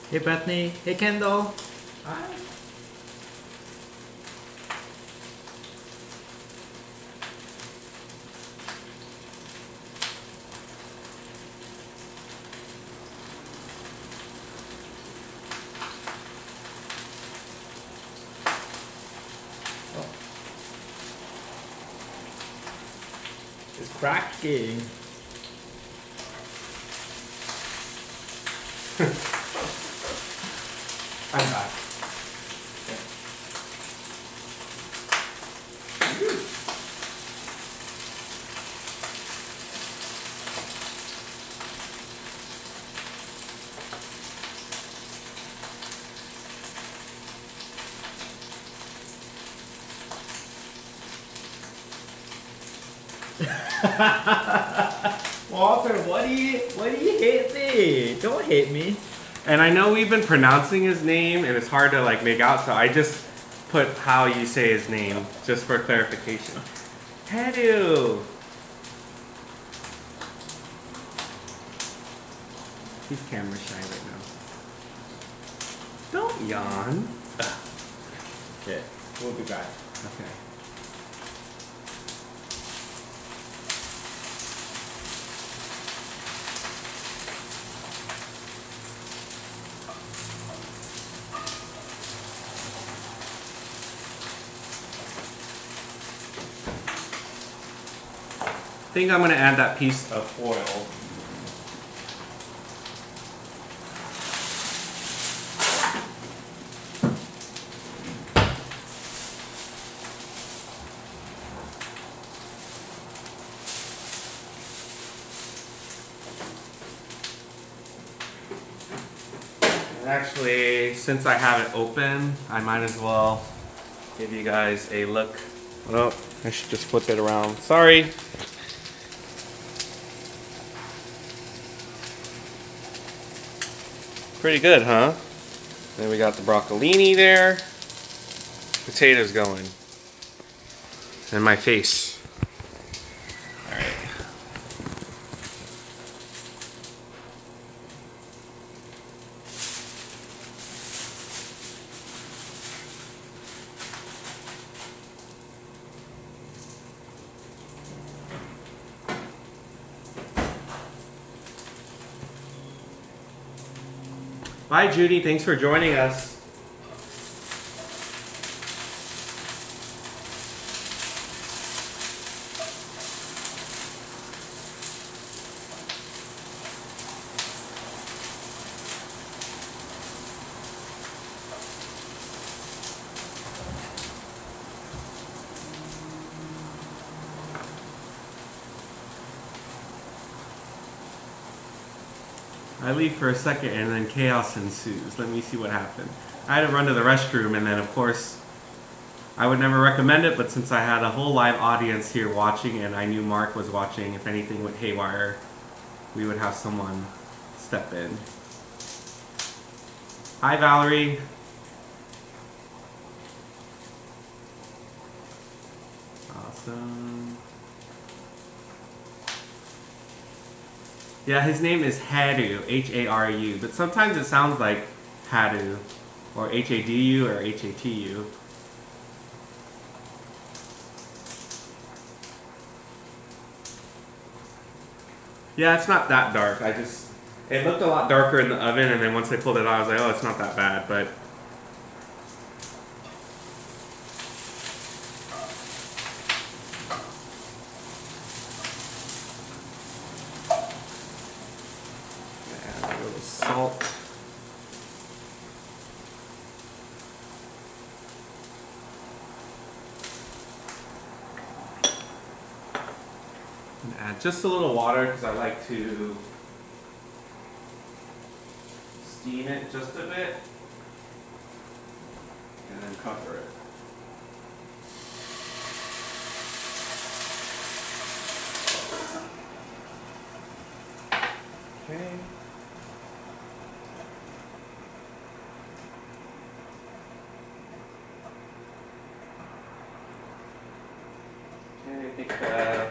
Hey Bethany, hey Kendall. Hi. Oh. It's cracking. I'm back. Yeah. Walter, what do you hate me? Don't hate me. And I know we've been pronouncing his name and it's hard to like make out, so I just put how you say his name just for clarification. Hello. He's camera shy right now. Don't yawn. Okay, we'll be back. Okay. I think I'm going to add that piece of foil. And actually, since I have it open, I might as well give you guys a look. Oh, I should just flip it around. Sorry. Pretty good, huh? Then we got the broccolini there. potatoes going. And my face. All right. Bye, Judy. Thanks for joining us. I leave for a second and then chaos ensues. Let me see what happened. I had to run to the restroom and then of course I would never recommend it, but since I had a whole live audience here watching and I knew Mark was watching, if anything went haywire, we would have someone step in. Hi, Valerie. Awesome. Yeah, his name is Haru, H-A-R-U, but sometimes it sounds like Hadu, or H-A-D-U, or H-A-T-U. Yeah, it's not that dark. It looked a lot darker in the oven, and then once I pulled it out, I was like, oh, it's not that bad, but... Add a little salt. And add just a little water because I like to steam it just a bit and then cover it. Okay. Okay, I think the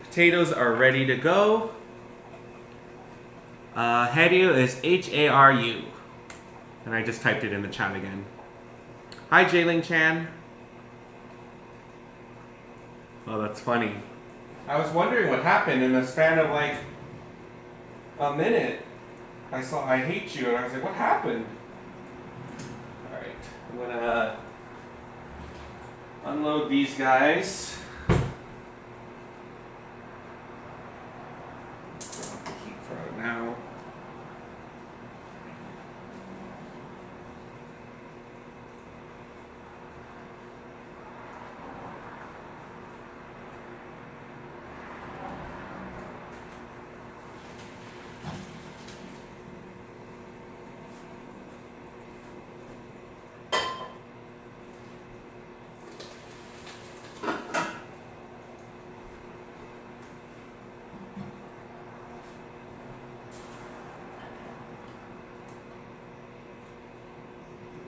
potatoes are ready to go. Haru is H-A-R-U. And I just typed it in the chat again. Hi, Jayling Chan. Oh, that's funny. I was wondering what happened in the span of like a minute. I saw I hate you, and I was like, what happened? Alright, I'm gonna unload these guys. Turn off the heat for now.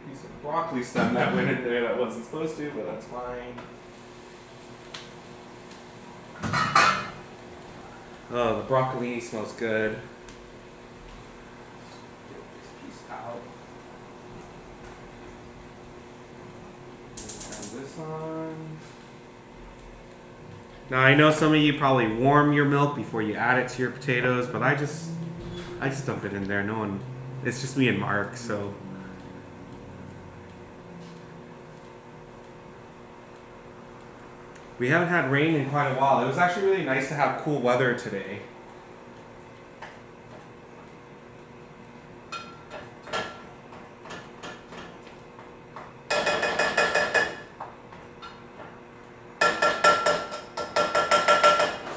Piece of broccoli stem that went in there that wasn't supposed to, but that's fine. Oh, the broccolini smells good. Get this piece out. Turn this on. Now I know some of you probably warm your milk before you add it to your potatoes, but I just dump it in there. No one, it's just me and Mark, so. We haven't had rain in quite a while. It was actually really nice to have cool weather today.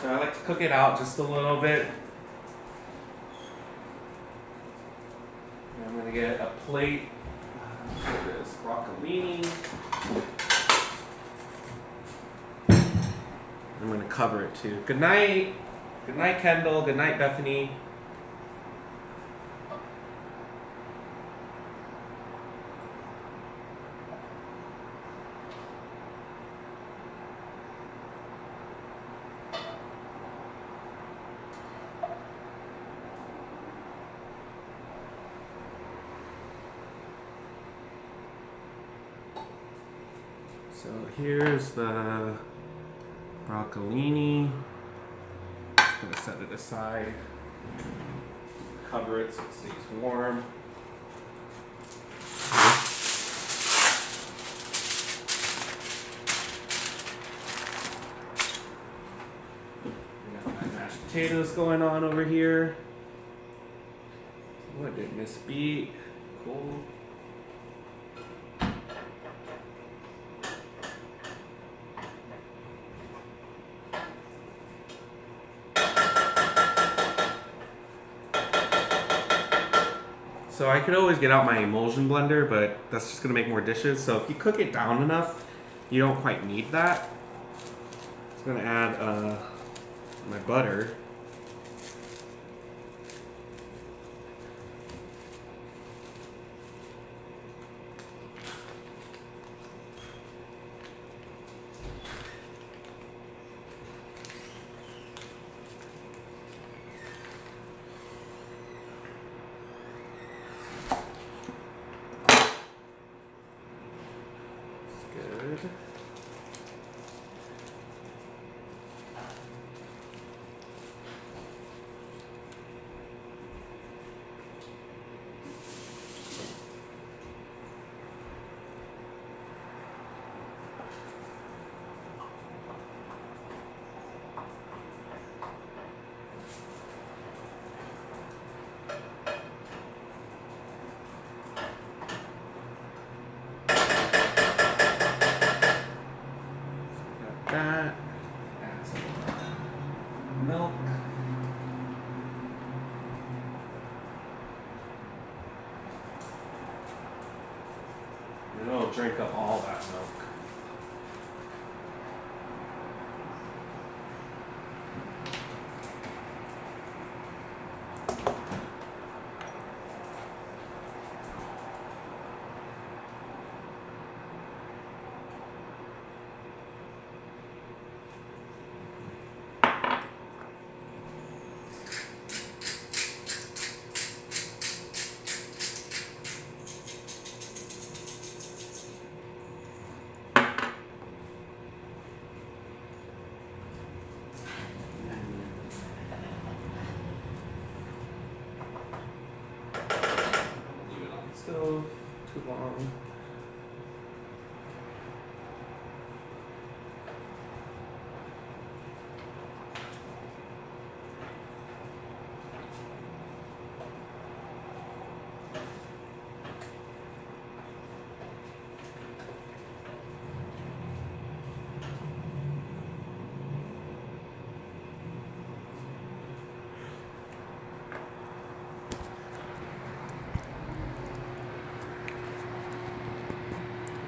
So I like to cook it out just a little bit. And I'm gonna get a plate for this broccolini. I'm going to cover it too. Good night. Good night, Kendall. Good night, Bethany. So here's the broccolini. Just gonna set it aside. Cover it so it stays warm. We got my mashed potatoes going on over here. What did Miss beat? Cool. So I could always get out my emulsion blender, but that's just gonna make more dishes. So if you cook it down enough, you don't quite need that. It's gonna add my butter. Good. That. Add some milk. And it'll drink up all that milk. Leave it on the stove too long.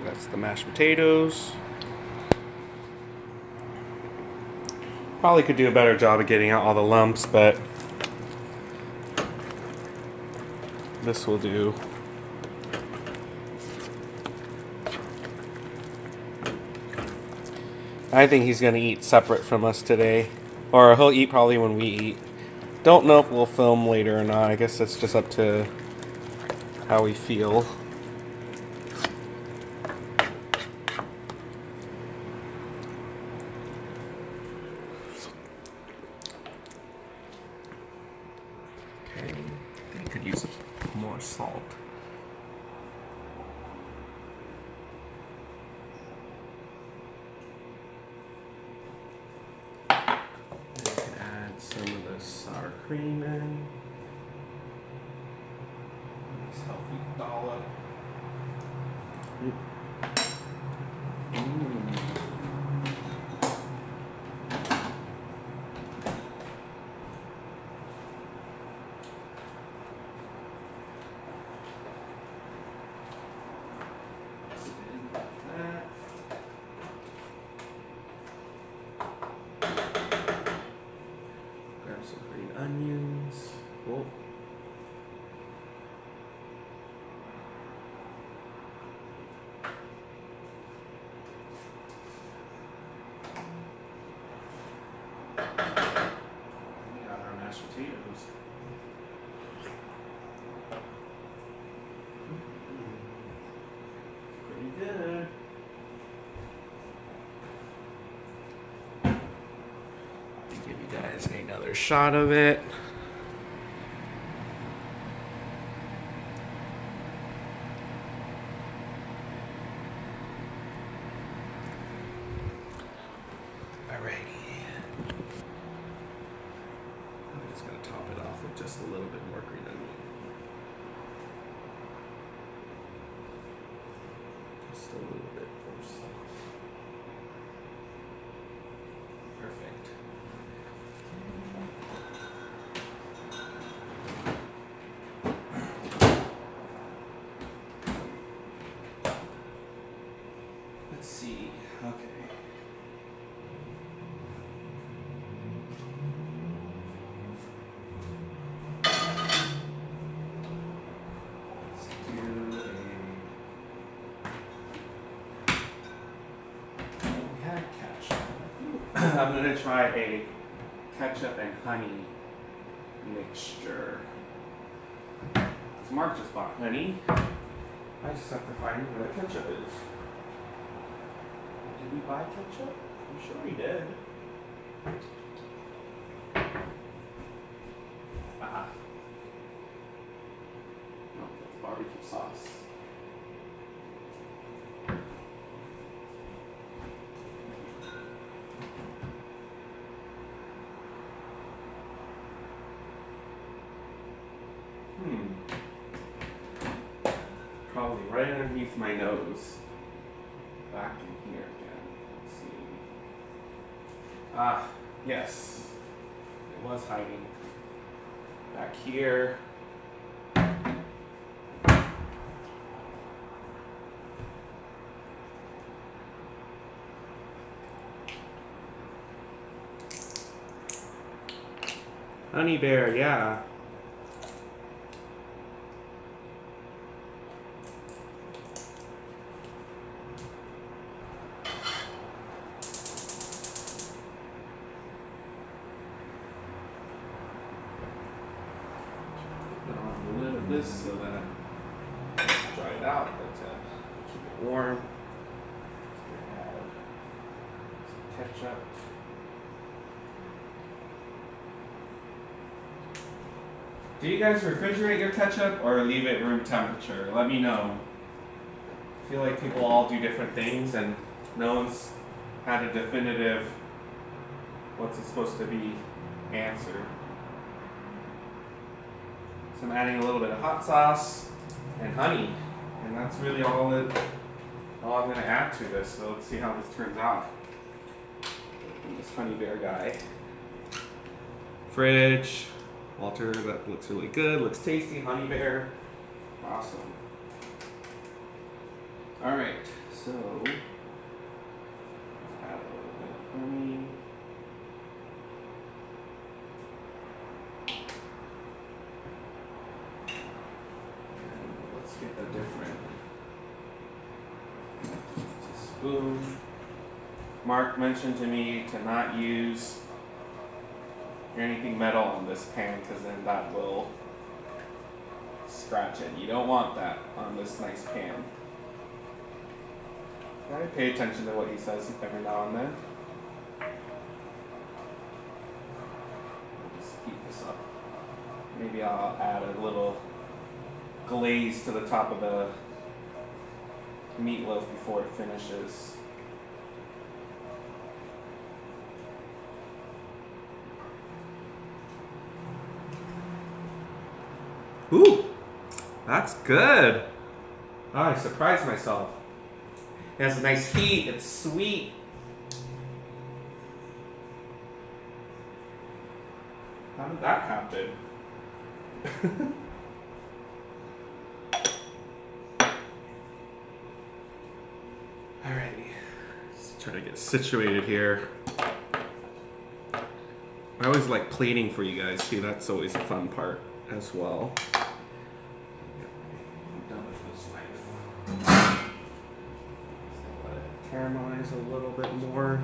That's the mashed potatoes. Probably could do a better job of getting out all the lumps, but this will do. I think he's gonna eat separate from us today. Or he'll eat probably when we eat. Don't know if we'll film later or not. I guess that's just up to how we feel. Okay, I could use more salt. Some of the sour cream in. Nice healthy dollop. Grab some green onions. better shot of it. Alrighty. I'm just gonna top it off with just a little bit more green onion. Just a little bit more sauce. Perfect. Let's see. Okay. I'm gonna try a ketchup and honey mixture. So Mark just bought honey. I just have to find where the ketchup is. Did we buy ketchup? I'm sure we did. Ah. No, that's barbecue sauce. Probably right underneath my nose. Back in here again. Let's see. Ah, yes. It was hiding. Back here. Honey bear, yeah. This so that it's dried out, but keep it warm. So add some ketchup. Do you guys refrigerate your ketchup or leave it room temperature? Let me know. I feel like people all do different things and no one's had a definitive what's it supposed to be answer. So I'm adding a little bit of hot sauce and honey, and that's really all I'm going to add to this. So let's see how this turns out. Open this honey bear guy. Fridge. Walter, that looks really good. Looks tasty. Honey bear. Awesome. All right, so let's add a little bit of honey. Let's get a different spoon. Mark mentioned to me to not use anything metal on this pan because then that will scratch it. You don't want that on this nice pan. I pay attention to what he says every now and then. Just heat this up. Maybe I'll add a little glaze to the top of the meatloaf before it finishes. Ooh, that's good. Oh, I surprised myself. It has a nice heat, it's sweet. How did that happen? Alrighty, let's try to get situated here. I always like plating for you guys too, that's always a fun part as well. I'm done with this knife. Let it caramelize a little bit more.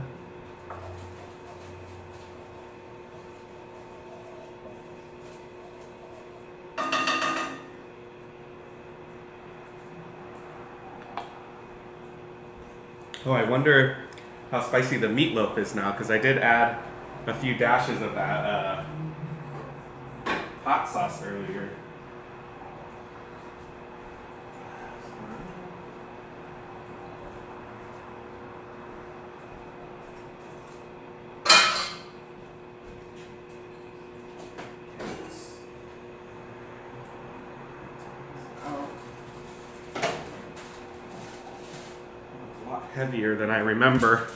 Oh, I wonder how spicy the meatloaf is now, because I did add a few dashes of that hot sauce earlier. A lot heavier than I remember.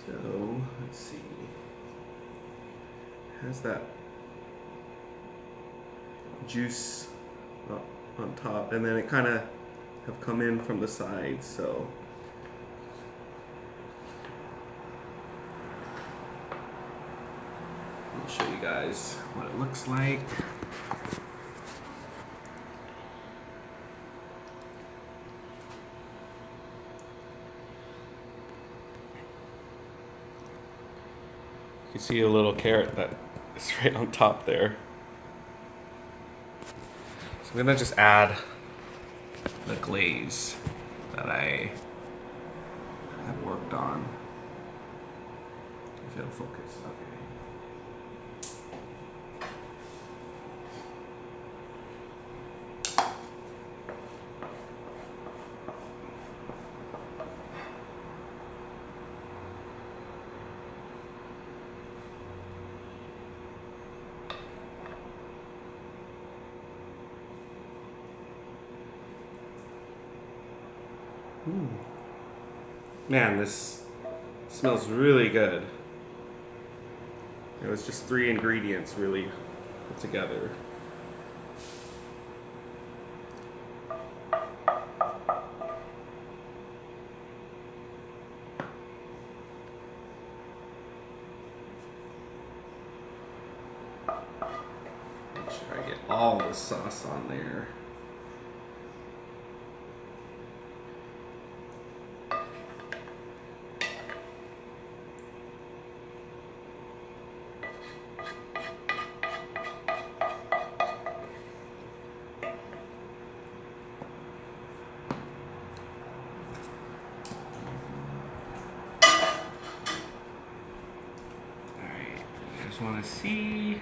So, let's see. Has that juice up on top, and then it kind of have come in from the sides, so. I'll show you guys what it looks like. You can see a little carrot that is right on top there. So I'm gonna just add the glaze that I have worked on. If it'll focus, okay. Man, this smells really good. It was just 3 ingredients really put together. Make sure I get all the sauce on there. Want to see.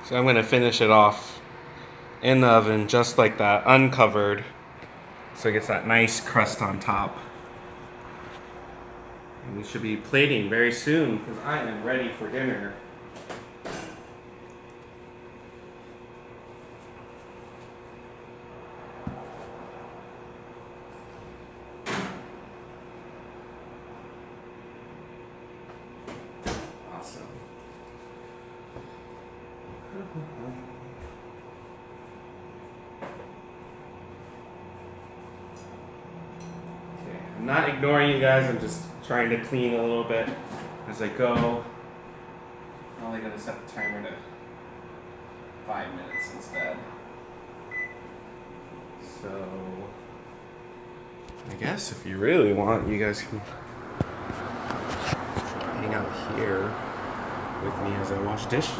So I'm going to finish it off in the oven just like that, uncovered, so it gets that nice crust on top. And we should be plating very soon because I am ready for dinner. Okay, I'm not ignoring you guys, I'm just trying to clean a little bit as I go. I'm only going to set the timer to 5 minutes instead. So, I guess if you really want, you guys can hang out here with me as I wash dishes.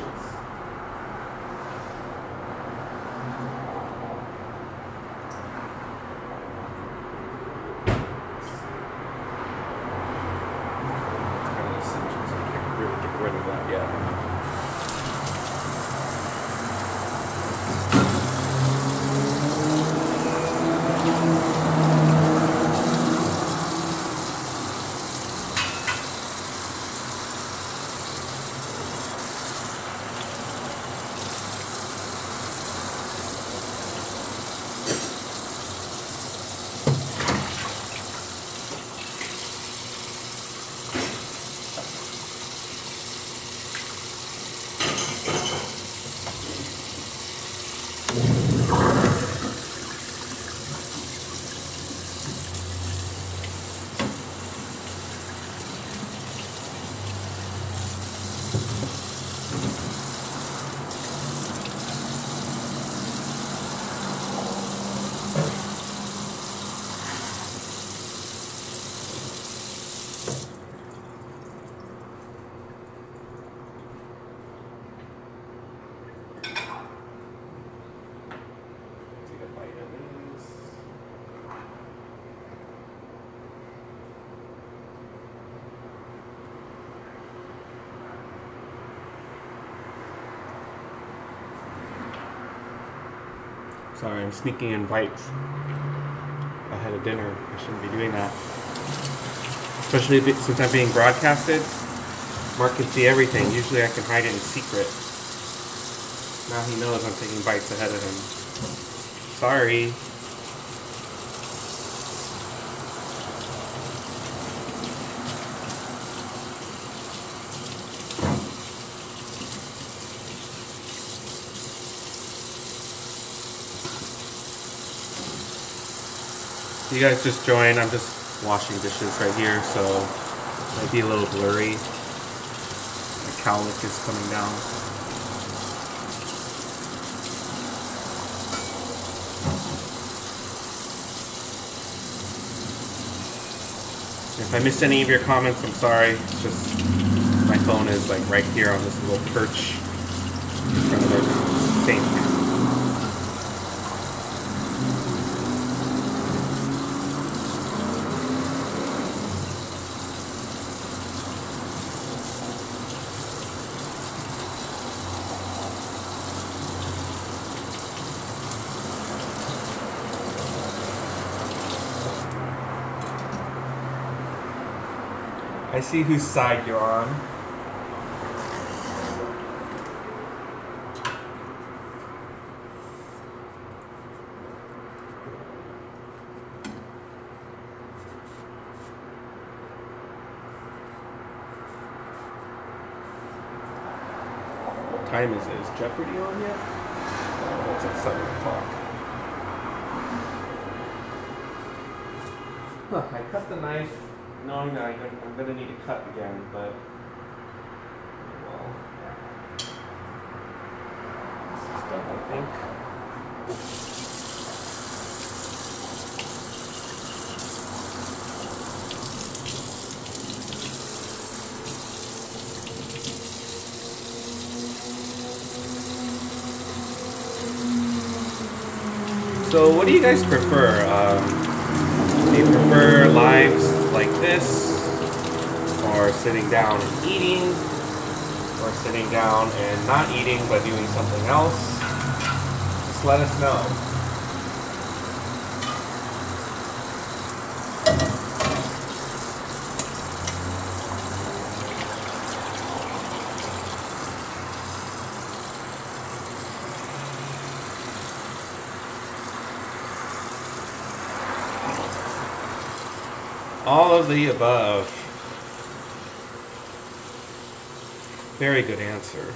Sorry, I'm sneaking in bites ahead of dinner. I shouldn't be doing that. Especially since I'm being broadcasted. Mark can see everything. Usually I can hide it in secret. Now he knows I'm taking bites ahead of him. Sorry. You guys just joined. I'm just washing dishes right here, so it might be a little blurry. My cowlick is coming down. If I missed any of your comments, I'm sorry. It's just my phone is like right here on this little perch in front of our sink. I see whose side you're on. What time is it? Is Jeopardy on yet? Oh, it's at 7 o'clock. Huh, I cut the knife knowing that I'm going to need to cut again, but well, this is done, I think. So what do you guys prefer? Do you prefer lives like this, or sitting down and eating, or sitting down and not eating but doing something else? Just let us know. All of the above. Very good answer.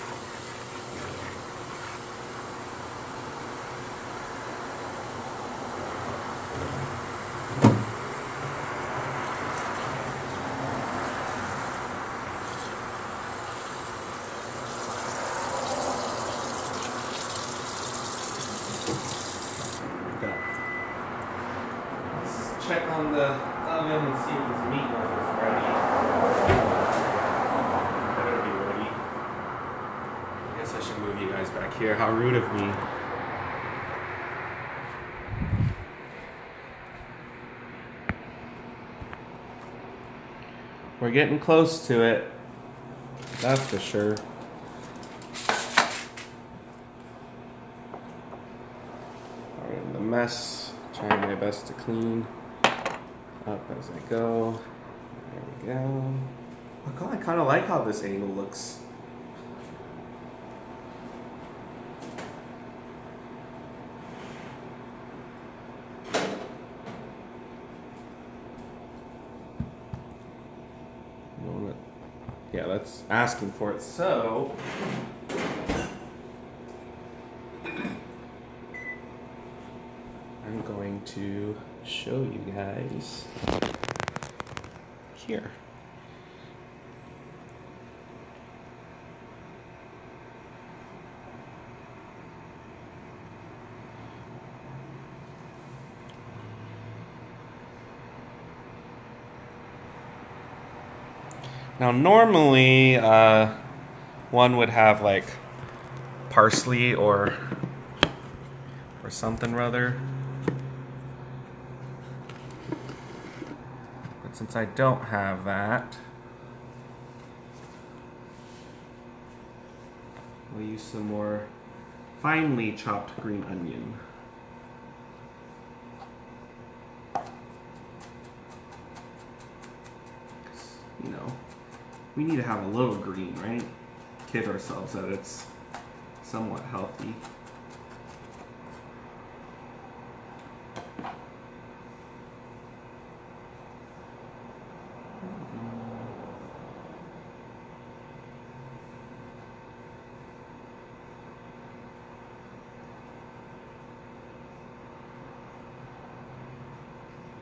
Let's check on the oven and see if this meatloaf is ready. Better be ready. I guess I should move you guys back here. How rude of me. We're getting close to it. That's for sure. Alright, in the mess. Trying my best to clean up as I go. There we go. Oh God, I kind of like how this angle looks. Yeah, that's asking for it. So, I'm going to show you guys here. Now, normally, one would have like parsley or something rather. But since I don't have that, we'll use some more finely chopped green onion. We need to have a little green, right? Kid ourselves that it's somewhat healthy.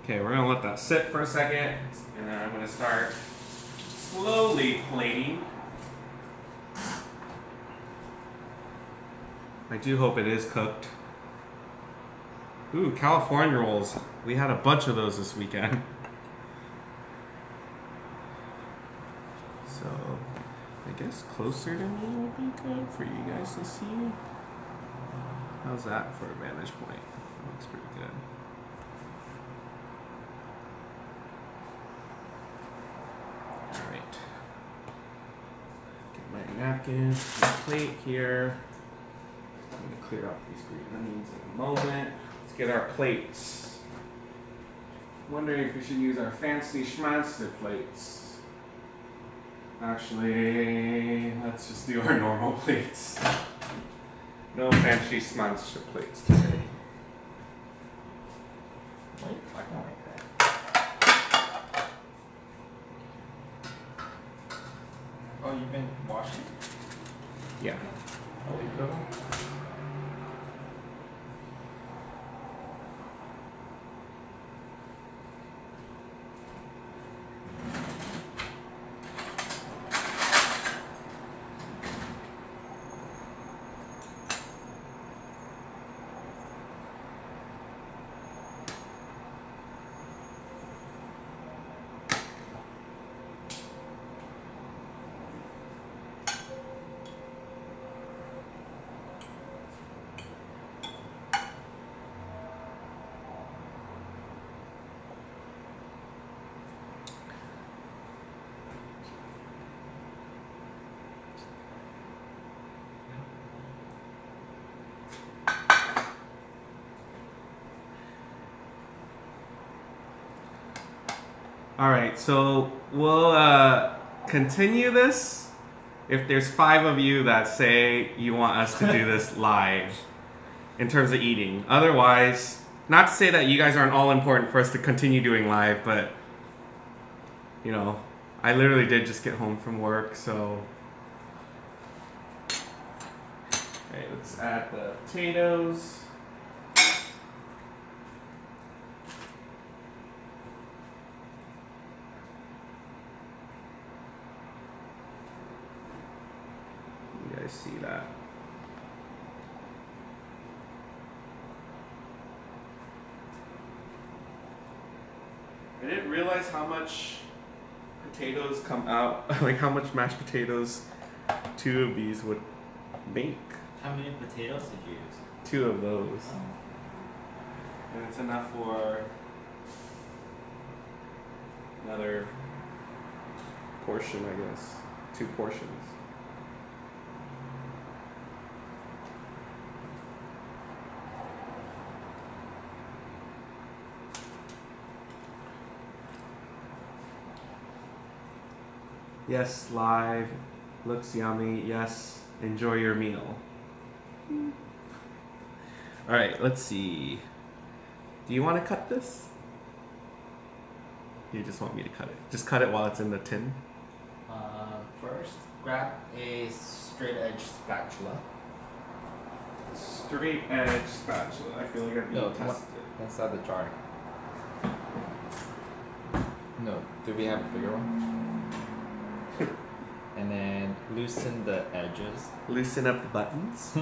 Okay, we're gonna let that sit for a second, and then I'm gonna start slowly plating. I do hope it is cooked. Ooh, California rolls. We had a bunch of those this weekend. So, I guess closer to me would be good for you guys to see. How's that for a vantage point? That looks pretty good. Alright. Get my napkin, my plate here. I'm going to clear out these green onions in a moment. Let's get our plates. Wondering if we should use our fancy schmancy plates. Actually, let's just do our normal plates. No fancy schmancy plates today. Wait, I don't like that. Oh, you've been washing? Yeah. Holy cow. All right, so we'll continue this if there's 5 of you that say you want us to do this live in terms of eating. Otherwise, not to say that you guys aren't all important for us to continue doing live, but you know, I literally did just get home from work, so. Okay, let's add the potatoes. You guys see that? I didn't realize how much potatoes come out, like how much mashed potatoes 2 of these would make. How many potatoes did you use? 2 of those. Oh. And it's enough for another portion, I guess. 2 portions. Yes, live. Looks yummy. Yes, enjoy your meal. Alright, let's see. Do you want to cut this? You just want me to cut it? Just cut it while it's in the tin? First, grab a straight edge spatula. Straight edge spatula. I feel like I've No, been tested. inside the jar. No, do we have a bigger one? And then loosen the edges. Loosen up the buttons.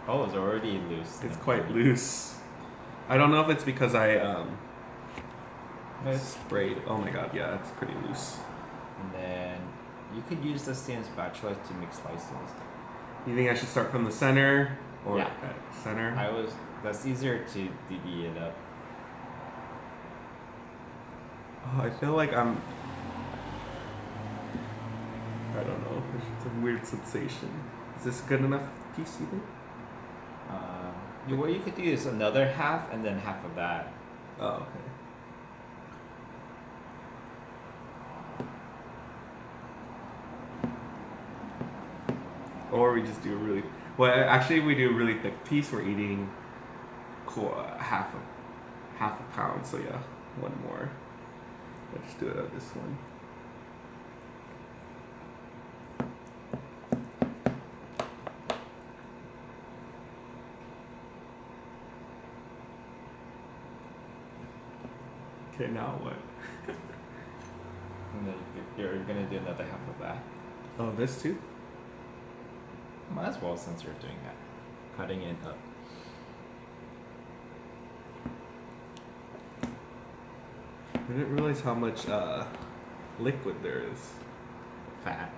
Oh, it's already loose. It's quite loose. I don't know if it's because I sprayed. Oh my god, yeah, it's pretty loose. And then you could use the same spatula to make slices. You think I should start from the center or Yeah. at center? That's easier to divvy it up. Oh, I feel like I don't know. It's a weird sensation. Is this good enough piece, you think? What you could do is another half and then half of that. Oh, okay. Or we just do a really, well, actually we do a really thick piece. We're eating half a pound. So yeah, one more. Let's do it on this one. Okay, now what? And then you're gonna do another half of that. Oh, this too? Might as well since you're doing that. Cutting it up. I didn't realize how much liquid there is. Fat.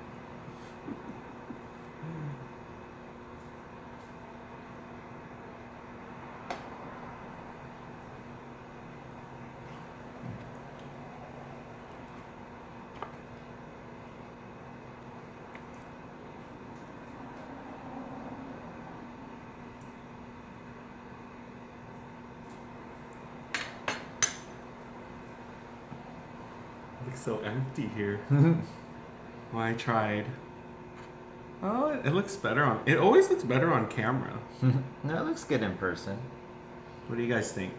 Looks so empty here. Well, I tried. Oh, it looks better on. It always looks better on camera. No, it looks good in person. What do you guys think?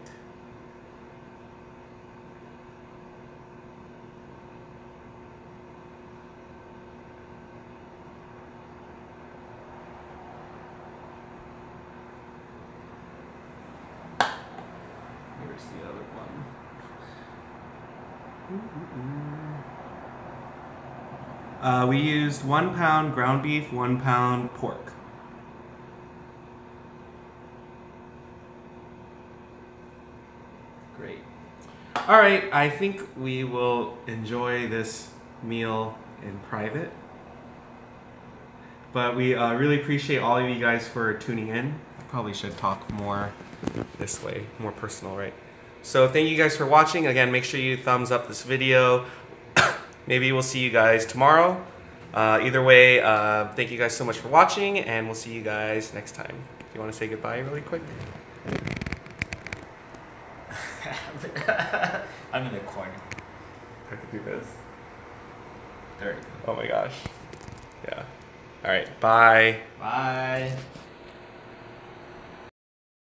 Here's the other one. We used 1 pound ground beef, 1 pound pork. Great. All right, I think we will enjoy this meal in private. But we really appreciate all of you guys for tuning in. I probably should talk more this way, more personal, right? So thank you guys for watching. Again, make sure you thumbs up this video. Maybe we'll see you guys tomorrow. Either way, thank you guys so much for watching, and we'll see you guys next time. Do you want to say goodbye really quick? I'm in the corner. I could do this. There. Oh my gosh. Yeah. All right. Bye. Bye.